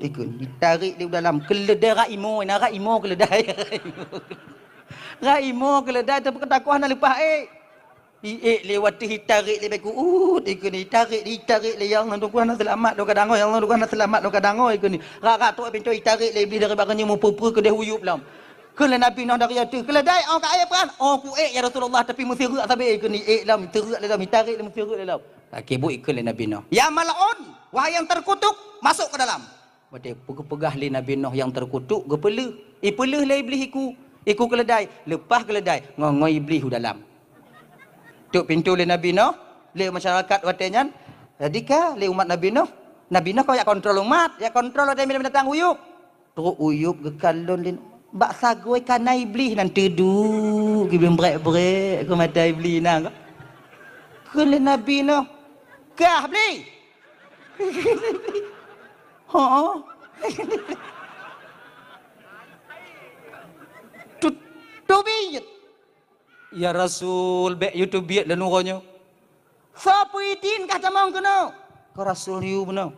Ikut ditarik dia dalam keledai raimo, nak raimo keledai. Raimo keledai tapi ketakuan nak lepas lewat ditarik le beku ikut ni ditarik le yang tu kuan selamat do kadango yang tu kuan selamat do kadango ikut ni. Rak tu pintu ditarik le beli dari barangnya mu pupu ke dia huyup lam. Kala Nabi noh dari tu keledai ka ayah peran. Ku ya Rasulullah tapi mesti rak sabe ikut ni lam terak le lam ditarik le mesti rak le lam. Kebuk ikut le Nabi noh. Ya mal'un, wahai yang terkutuk, masuk ke dalam. Bade pegah le Nabi Nuh yang terkutuk gepele. Ipeleh le iblis iku keledai. Lepas keledai ngongoi iblis dalam. Tuk pintu le Nabi Nuh, le masyarakat watenyan. Jadikah le umat Nabi Nuh kau ya kontrol umat, ya kontrol ada binatang uyup. Teruk uyup gekalon lin bak sagoi kana iblis nan tedu gibim brek-brek ke mata iblis nang. Ke le Nabi Nuh. Kah beli. Tubiyat. Ya Rasul, bek YouTube biat dan uronyo. Siapa idin kata mong kena? Kau Rasul you benar.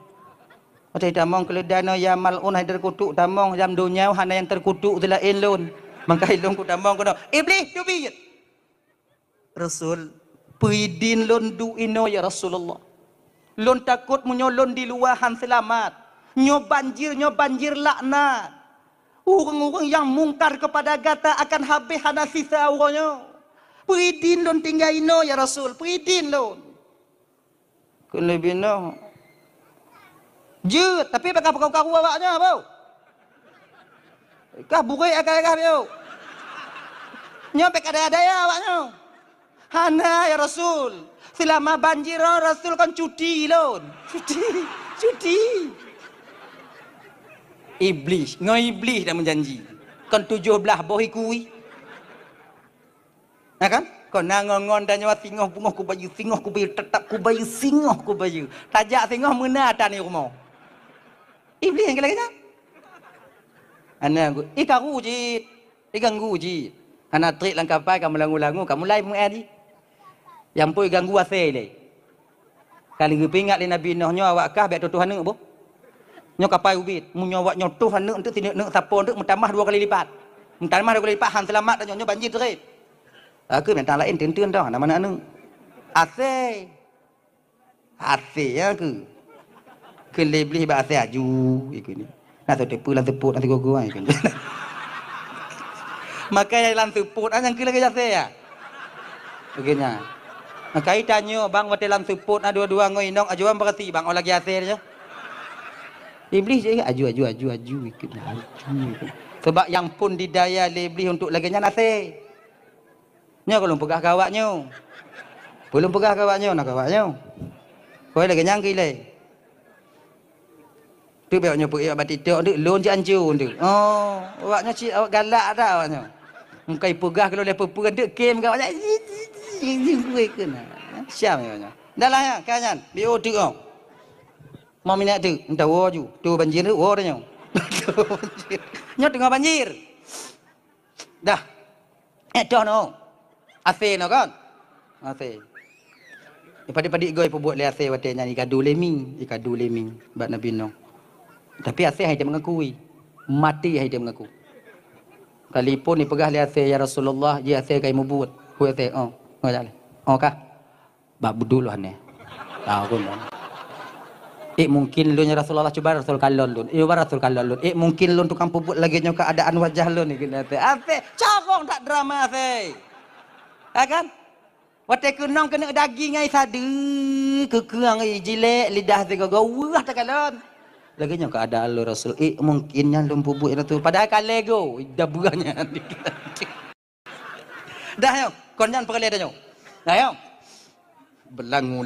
Ada tamong keledai no ya malun hai terkutuk tamong jam dunia hana yang terkutuk telah elon. Mangkai long ku tamong kena. Iblis tubiyat. Rasul, puidin lon du ino ya Rasulullah. Lon takut menyolon di luahan selamat. Nyo banjir laknat. Orang-orang yang mungkar kepada gata akan habis hana sisa orangnya. Peridin lon tinggal ino ya Rasul. Peridin lon. Kelebino. Jut, tapi bakal kau awaknya bau. Kah burai akal-akal bau. Nyo pek ada ya awaknya. Hana ya Rasul. Selama banjir Rasul kan cuti lon. Cuti. Iblis, iblis dah menjanji. Kan 17 bohi kui. Nah kan? Kau nangongon dan nyawa singoh bungoh ku bayu, singoh ku bayu, tetap ku bayu, singoh ku bayu. Tajak singoh mana ada ni rumah. Iblis yang kira-kira. Anak aku, kamu jit. Ganggu jit. Anak trik langkapai kamu langu-langu, kamu mulai mengadi. Yang pun ganggu asal le. Kali ngepingat le Nabi Nuh nyo awak kah biak tutuhan ne boh. Nyo kapai ubit, munyo awak nyotuh ne untuk tidak ne sapo untuk mentambah 2 kali lipat. Mentambah 2 kali lipat han selamat dan nyo banjir terit. Aku mentang lain tentun dah nama nak ne. Asal. Asal ya ke. Kelebih ba asal aju ikut ni. Nak tepu lan teput nanti gogo ai kan. Makanya lan teput yang ke lagi asal ya. Begini. Makai tanya bang wate lan teput dua-dua ngoi nong ajuan berarti bang lagi asal je. Iblis je aju ikut aju. Sebab yang pun didaya iblis untuk laginya nasi. Nya kalau pegah kawaknya. Belum pegah kawaknya nak kawaknya. Kau lagi nyang gile. Tu beoknya pergi abad titik ndik lon je anjur ndik. Oh, awaknya cik awak galak dah awaknya. Mungkai pegah kalau le pepe ndik kem kawaknya. Gue kena. Siap awaknya. Dahlah ya kanyan. Bio tu oh. Mau minat tu, entah waju, tu banjir tu, wah dah nyok tengah banjir. Dah, dah no, ase no kan, ase. Padi-padi gue buat le ase watenya ikadu leming, bat Nabi no. Tapi ase hai dia mengakui, mati hai dia mengaku. Kalipun ni pegah le ase ya Rasulullah, dia ase kai mubut, hu ase ngajak le, kah, bak budul hane, tahu kan. Mungkin lu Rasulullah coba Rasul kalon lu. Rasul kalon lu. Mungkin lu tukang puput lagi nyo keadaan wajah lu ni kena te. Ase, cakong tak drama ase. Kan? Wate kenong kena daging ai sadu, kekeang ai jilek lidah te gawah tak kalon. Lagi nyo keadaan lu Rasul. Mungkinnya lu puput itu padahal kalego dah buahnya. Dah yo, konyan perle dah yo. Dah yo. Berlangu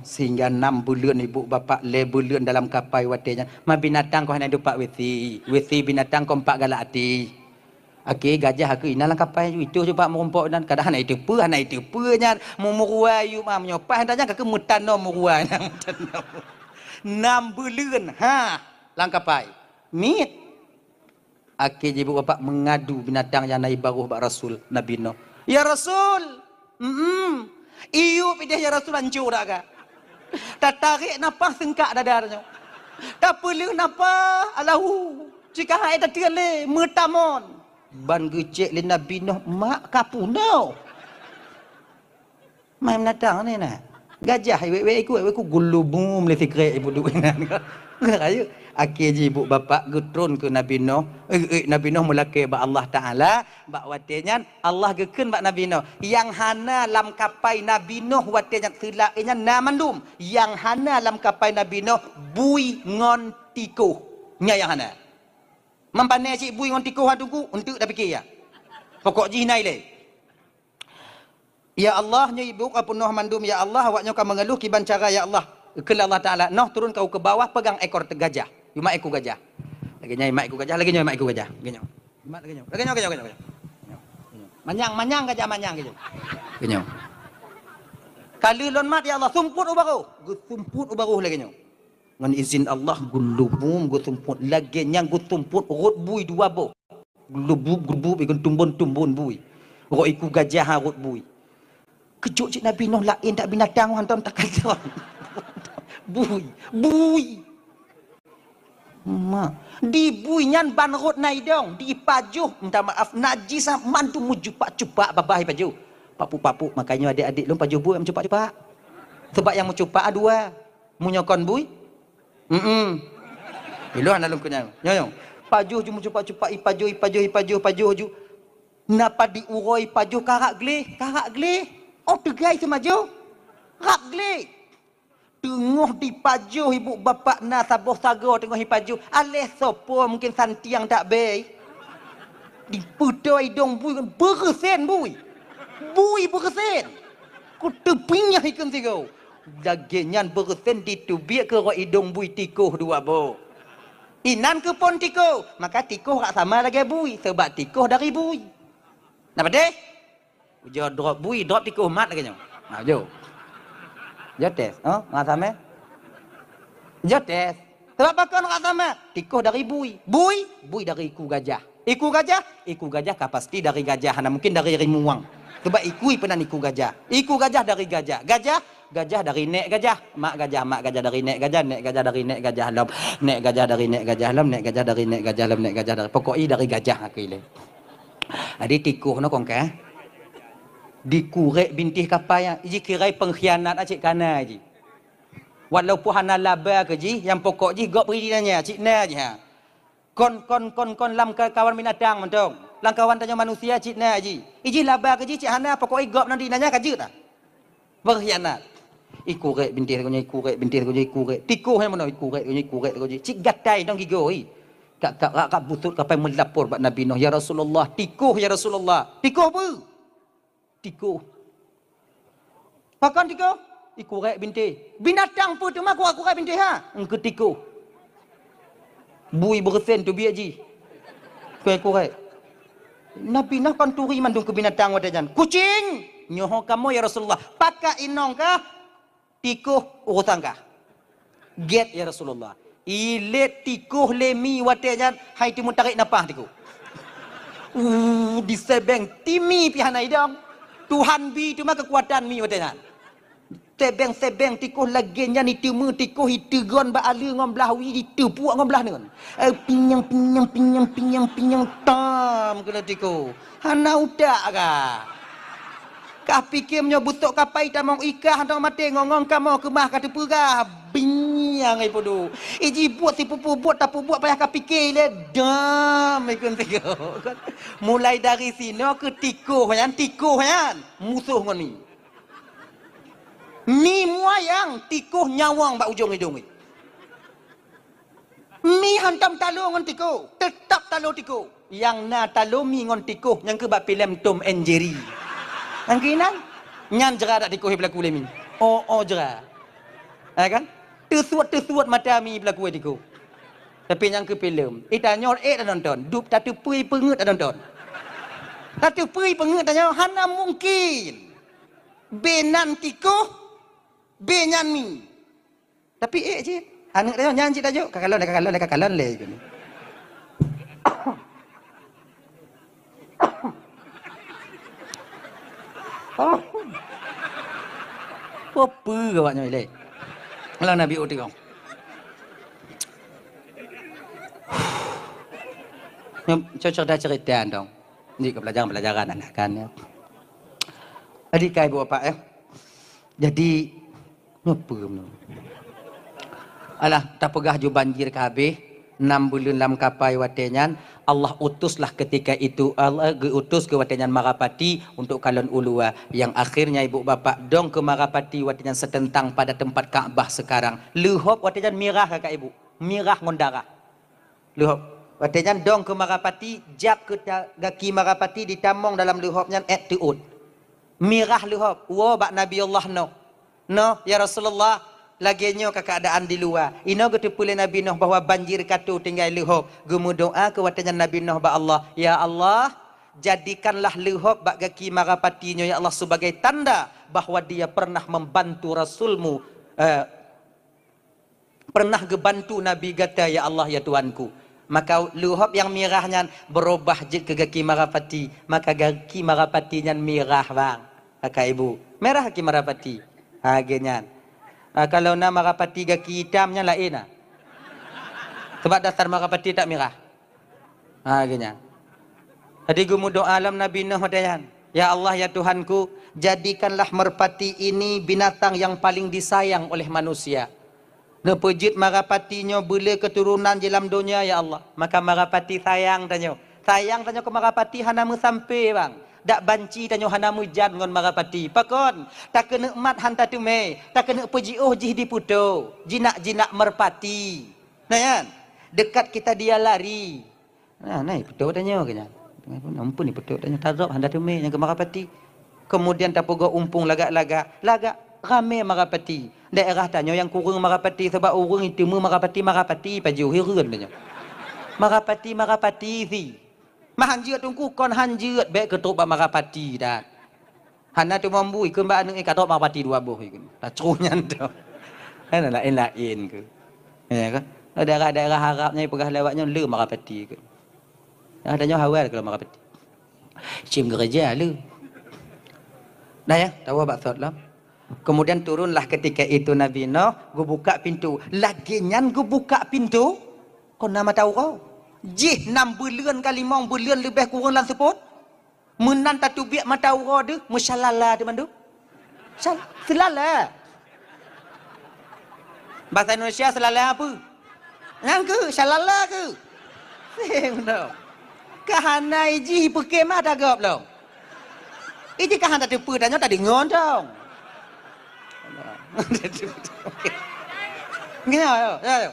sehingga 6 bulan ibu bapa le bulan dalam kapal watenya. Ma binatang kau hanya dupak wesi binatang kau 4 galak hati. Okey gajah aku ina dalam kapal itu coba merompok dan kadang anak itu nya mumuruai ma menyopai hendaknya ke mutan no muruai 6 bulan dalam kapal. Mit. Okey ibu bapa mengadu binatang yang naik baruh bak Rasul Nabi Nuh. Ya Rasul. Iyo pidah ya Rasul hancur dah kah? Tak tarik nafas sengkak dadarnya. Tak perlu napa Allahu. Jika hai tak le mertamon. Ban gecek le Nabi Nuh mak kapunau. Mai menatang ni nah. Gajah wek ikut gulubum le fikre ibu duk nan. Ayo akhir ji ibu bapa getrun ke Nabi Nuh. Nabi Nuh mulake ba Allah Taala ba watenya Allah geken ba Nabi Nuh. Yang hana lam kapai Nabi Nuh watenya selaknya namandum. Yang hana lam kapai Nabi Nuh bui ngon tikuh. Nya yang hana. Mampane cik bui ngon tikuh tunggu untuk dah fikir ya. Pokok ji nai le. Ya Allah nya ibu apa Nuh mandum ya Allah awaknya kau mengeluh kiban cara ya Allah. Kala Allah Taala Nuh turun kau ke bawah pegang ekor gajah. Cuma ekor gajah. Lagi nyai mak ekor gajah, lagi nyai mak ekor gajah. Genyo. Mak lagi nyai. Lagi nyai. Manyang gajah manyang gitu. Genyo. Kali lon mat ya Allah sumput ubaru. Gu sumput ubaru lagi nyai. Ngan izin Allah gulubum gu sumput lagi nyang gu sumput rut bui dua bo. Gulubub ikut tumbun bui. Rut iku gajah rut bui. Kejut cik Nabi Nuh lain tak binatang hantam tak kata. Bui. Mak. Di bui nyan ban rot nai dong, di pajuh minta maaf najis mantu mujupak-cupak babah pajuh. Papu makanya adik-adik lu pajuh bui mencupak-cupak. Sebab yang mencupak dua. Munyokon bui. Ilu anda lu kenyang. Nyong. Pajuh ju mencupak-cupak ipajuh ju. Napa diuroi pajuh karak gleh. Oh tegai semaju. Rak gleh. Tengah di pajuh ibu bapa na saboh sago tengah di pajuh. Aleh sopo mungkin santiang tak bay. Di putoi dong bui kan bersen bui. Bui bersen. Ku tepinya ikan tiga. Daginyan bersen ditubiak ke ro idong bui tikuh dua bo. Inan ke pon tikuh. Maka tikuh tak sama lagi bui. Sebab tikuh dari bui. Napa deh? Ujo drop bui, drop tikuh mat lagi nyong. Nah, jo. Jotes, nggak sama? Jotes. Sebab apa kau nggak sama? Tikuh dari bui. Bui dari iku gajah. Iku gajah pasti dari gajah. Nah, mungkin dari rimuang. Sebab ikui pernah iku gajah. Iku gajah dari gajah. Gajah dari nek gajah. Mak gajah dari nek gajah. Nek gajah dari nek gajah lam. Nek gajah dari nek gajah lam. Nek gajah dari nek gajah lam. Nek gajah dari pokoknya dari gajah akile. Adi tikuh no kong ke? Dikurek bintih kapaya ji kirai pengkhianat acik kana ji walaupun hana laba ke ji yang pokok ji gok beri nanya cik na ji ha kon lam kawan binatang mentong lang kawan tanya manusia cik na ji iji laba ke ji cik hana pokok gok nanti nanya kajut tak pengkhianat ikurek bintih ikurek tikuh yang mana ikurek ji cik gatai dong gigoi kak butut kapai melapor bak Nabi Nuh ya Rasulullah tikuh apa tikuh. Pakan tikuh? Ikurek binti. Binatang pun tu mah kurek binti ha. Engke tikuh. Bui bersen tu biar ji. Kurek. Nabi Nuh kan turi mandung ke binatang wadajan. Kucing. Nyoho kamu ya Rasulullah. Pakai inong kah? Tikuh urusan kah? Get ya Rasulullah. Ilet tikuh lemi wadajan. Hai timun tarik napah tikuh. Disebeng timi pihanai dong. Tuhan bi tu mah kekuatan mi watanya. Sebeng tikuh lagi nya ni temu tikuh itegon ba alu ngom belah wi ditepuak ngom belah nun. Pinyang tam kena tikuh. Hana udak ka. Kah fikir nya butok kapai tamong ikah tong mate ngongong kamo kemah ka tepu ka. Binyang ai podo. Iji buat si pupu buat tapu buat payah ka fikir le dam ikun tikuh. Mulai dari sini ke tikuh yan musuh ngon ni. Mi muayang tikuh nyawang bak ujung hidung ni. Mi hantam talo ngon tikuh, tetap talo tikuh. Yang na talo mi ngon tikuh yang ke bak filem Tom and Jerry. Angkinan nyan jera dak tikuh berlaku le mi. Oh jera. Kan? Tersuat mata mi berlaku tikuh. Tapi yang ke filem, itanyor dah nonton, dup tatu pui pengut dah nonton. Tatu pui pengut tanya hana mungkin. Benan tikuh, benyan mi. Tapi je, anak dia nyanyi tajuk kakalon le gitu. Apa awaknya le? Kalau Nabi uti kau. Cocok dah cerita dong. Ini ke pelajaran anak kan ya. Adik kai ibu bapak ya. Jadi ngapa tu? Alah, tak pegah ju banjir ke habis. 6 bulan dalam kapai watenyan. Allah utuslah ketika itu Allah utus ke watenyan Marapati untuk kalon ulua yang akhirnya ibu bapak dong ke Marapati watenyan setentang pada tempat Kaabah sekarang. Lehop watenyan mirah kakak ibu. Mirah ngondara. Lehop watenyan dong ke Marapati jak ke gaki Marapati ditamong dalam lehopnya tuut. Mirah lehop. Wo bak Nabi Allah no ya Rasulullah laginya ke keadaan di luar. Ino ketepulih Nabi Nuh bahwa banjir katu tinggal lehop. Gemu doa ke watanya Nabi Nuh ba Allah. Ya Allah, jadikanlah lehop bak gaki Marapatinya ya Allah sebagai tanda bahwa dia pernah membantu Rasulmu. Pernah gebantu Nabi kata ya Allah ya Tuanku. Maka lehop yang mirahnya berubah je ke gaki Marapati. Maka gaki Marapatinya mirah bang. Kakak ibu. Merah gaki Marapati. Agenyan. Kalau nama Marapati gaki hitamnya lain lah. Sebab dasar Marapati tak merah. Agenyan. Tadi gemu doa alam Nabi Nuh dayan. Ya Allah ya Tuhanku, jadikanlah merpati ini binatang yang paling disayang oleh manusia. Nepejit Marapatinya boleh keturunan dalam dunia ya Allah. Maka Marapati sayang tanyo. Sayang tanyo ke Marapati hanamu sampai bang. Dak banci tanyo hanamu jan ngon Marapati. Pakon tak kena mat hanta tume, tak kena pejiuh jih diputo. Jinak-jinak merpati. Nah kan? Dekat kita dia lari. Nah, naik puto tanyo kenya. Ampun ni puto tanyo tarap hanta tume yang ke Marapati. Kemudian tak pogo umpung lagak-lagak. Lagak rame Marapati. Daerah tanyo yang kurang Marapati sebab orang itu Marapati paju hirun tanyo. Marapati si. Mahanjut tungku kon hanjut baik ketuk ba Marapati dah. Hana tu mambu ikun ba anu katok Marapati dua boh ikun. Tak cerunyan tu. Kan lain ke. Ya kan? Daerah-daerah Arabnya pegah lewatnya le Marapati ke. Adanya hawal kalau Marapati. Cim gereja le. Dah ya, tahu baksud lah. Kemudian turunlah ketika itu Nabi Nuh, gue buka pintu. Laginyan gue buka pintu. Kau nama tahu kau? Jih 6 bulan kali 5 bulan lebih kurang lan seput. Menan tatu biak mata ura de, musyalala de mandu. Selala. Bahasa Indonesia selala apa? Yang ke syalala ke? Sing no. Kahana iji pekemah dah gap lo. Iji kahana tepu tanya tadi ngontong. Gini ya.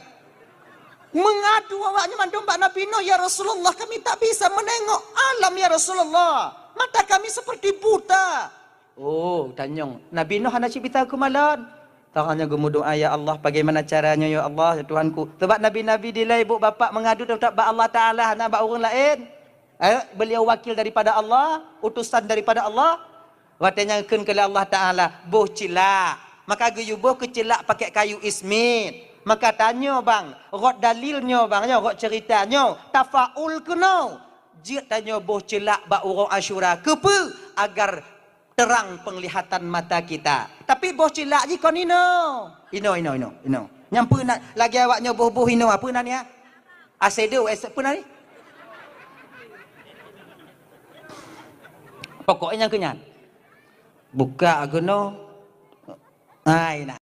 Mengadu awaknya mandum Pak Nabi Nuh, ya Rasulullah kami tak bisa menengok alam ya Rasulullah. Mata kami seperti buta. Oh, tanyong. Nabi Nuh hana cipta kumalan. Tangannya gemu doa ya Allah, bagaimana caranya ya Allah ya Tuhanku. Sebab nabi-nabi dilai ibu bapak mengadu tetap ba Allah Taala hana ba orang lain. Beliau wakil daripada Allah, utusan daripada Allah. Watanya keun kala Allah Taala, boh cilak. Maka geyu boh kecilak pakai kayu ismit. Maka tanya bang, rot dalilnya bang, rot ceritanya, tafaul ke no? Jik tanya boh celak ba urang Asyura, kepa agar terang penglihatan mata kita. Tapi boh celak ji kon ino. Ino. Nyampu nak lagi awaknya boh ino apa nak ni ah? Asedo apa nak ni? Pokoknya kenyan. Buka agono. Ai nak.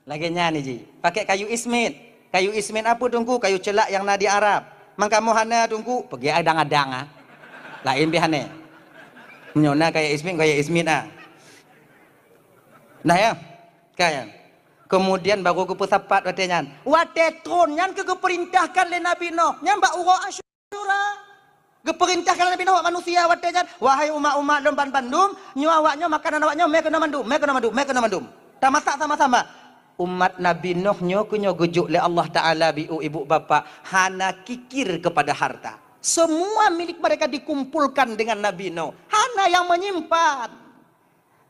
Lagi ni ji. Pakai kayu ismit. Kayu ismit apa tunggu? Kayu celak yang nadi Arab. Mangka mohana tunggu pergi adang-adang ah. Lain bihane. Nyona kayak ismit ah. Nah ya. Kayak. Kemudian baru ke pesapat watenya. Wate tron yang keperintahkan oleh Nabi Nuh. Yang mbak ura Asyura. Keperintahkan Nabi Nuh manusia watenya. Wahai umat-umat lomban bandum, nyu awaknya makanan awaknya me kena mandum. Tak masak sama-sama. Umat Nabi Nuh nyo gujuk oleh Allah Ta'ala ibu bapak hana kikir kepada harta. Semua milik mereka dikumpulkan dengan Nabi Nuh. Hana yang menyimpan.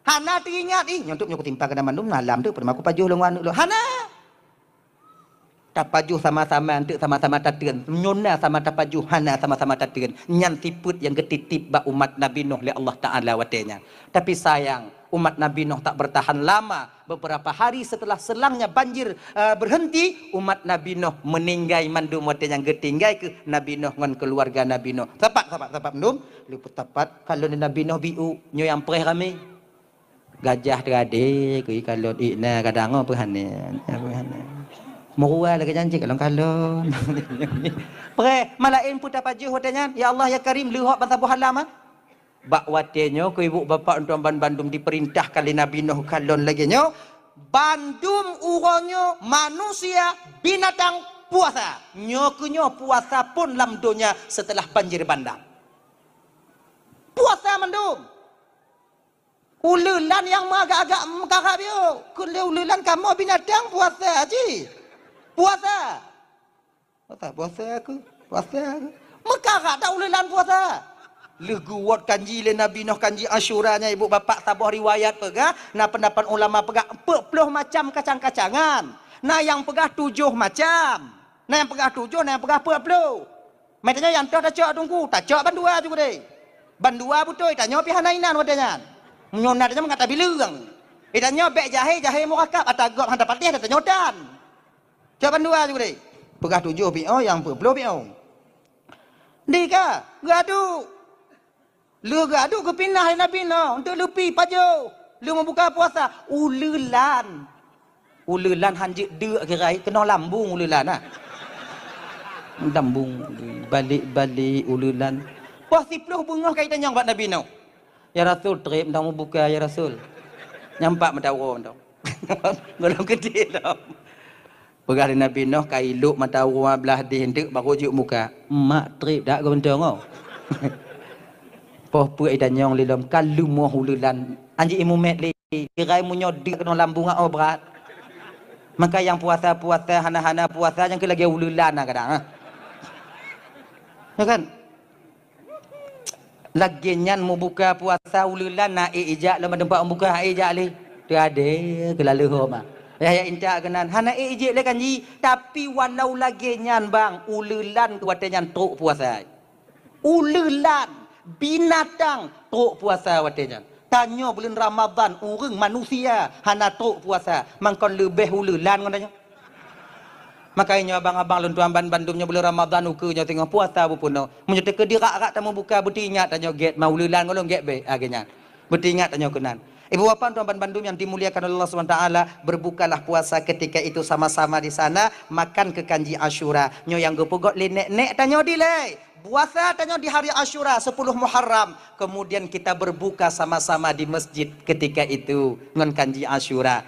Hana teringat nyontuk nyok timpa kena mandum malam tu pernah aku pajuh long anu lo. Hana tak pajuh sama-sama antuk sama-sama tateun. Nyona sama tak pajuh hana sama-sama tateun. Nyan tiput yang ketitip ba umat Nabi Nuh oleh Allah Ta'ala watenya. Tapi sayang Umat Nabi Nuh tak bertahan lama. Beberapa hari setelah selangnya banjir berhenti, umat Nabi Nuh meninggai mandum wate yang getinggai ke Nabi Nuh ngan keluarga Nabi Nuh. Tepat mandum. Luput tepat kalau Nabi Nuh biu nyo yang pereh kami. Gajah terade kui kalau ikna kadang apa hane. Merua lagi janji kalau. Pereh malain pun dapat juh watenya. Ya Allah ya Karim lihok banta buhalama. Bak watenya ke ibu bapa tuan Bandung diperintah kali Nabi Nuh kalon lagi nyo Bandung uronyo manusia binatang puasa nyo puasa pun lam dunia setelah banjir bandang puasa mandum ululan yang agak-agak mengkakak bio ululan kamu binatang puasa haji puasa aku mengkakak tak ululan puasa leguat kanji le Nabi Nuh kanji Asyuranya ibu bapak tabah riwayat pegah nah pendapat ulama pegah 40 macam kacang-kacangan nah yang pegah 7 macam nah yang pegah 7 nah yang pegah 40 metanya yang tak cok tunggu tak cok bandua juga deh bandua betul tak nyopi hanainan wadanya nyonatnya mengata bilang itanya bek jahe murakab atagok hantar patih ada nyodan cok bandua juga deh pegah 7 pio yang 40 pio dika gaduh lu gaduh ke pindah Nabi Nuh untuk lupi pajo. Lu membuka puasa ululan hanjik dek kirai kena lambung ululan ah. Lambung balik ululan. Puas 10 bunga kaitan yang buat Nabi Nuh. Ya Rasul trip dah membuka ya Rasul. Nyampak matawa dah. Belum gede dah. Pegah Nabi Nuh kailuk matawa belah di hendak baru juk muka. Mak trip dak ke bentong kau. Poh puai dan nyong lilom kalu moh ululan anji imu met li kirai munyo dik kena lambung au berat maka yang puasa hana-hana puasa yang ke lagi ululan kadang ya kan lagi nyan mau buka puasa ululan na ijak lama tempat buka ijak li tiada kelalu homa ya inta kenan hana ijak le kanji tapi walau lagi nyan bang ululan kuatnya truk puasa ululan binatang tok puasa watenya tanya bulan Ramadan urang manusia hana tok puasa mangkon lebih ululan katanya makanya abang-abang luntuan Bandungnya bulan Ramadan ukenya tengah puasa pupuno menyete ke dirak-rak tamu buka betingat tanya get mau ululan ngolong get be agenya betingat tanya kenan ibu bapa tuan Bandung yang dimuliakan oleh Allah SWT berbukalah puasa ketika itu sama-sama di sana makan ke kanji Asyura nyo yang gepogot le nek tanya dilai puasa tanya di hari Asyura 10 Muharram kemudian kita berbuka sama-sama di masjid ketika itu ngon kanji Asyura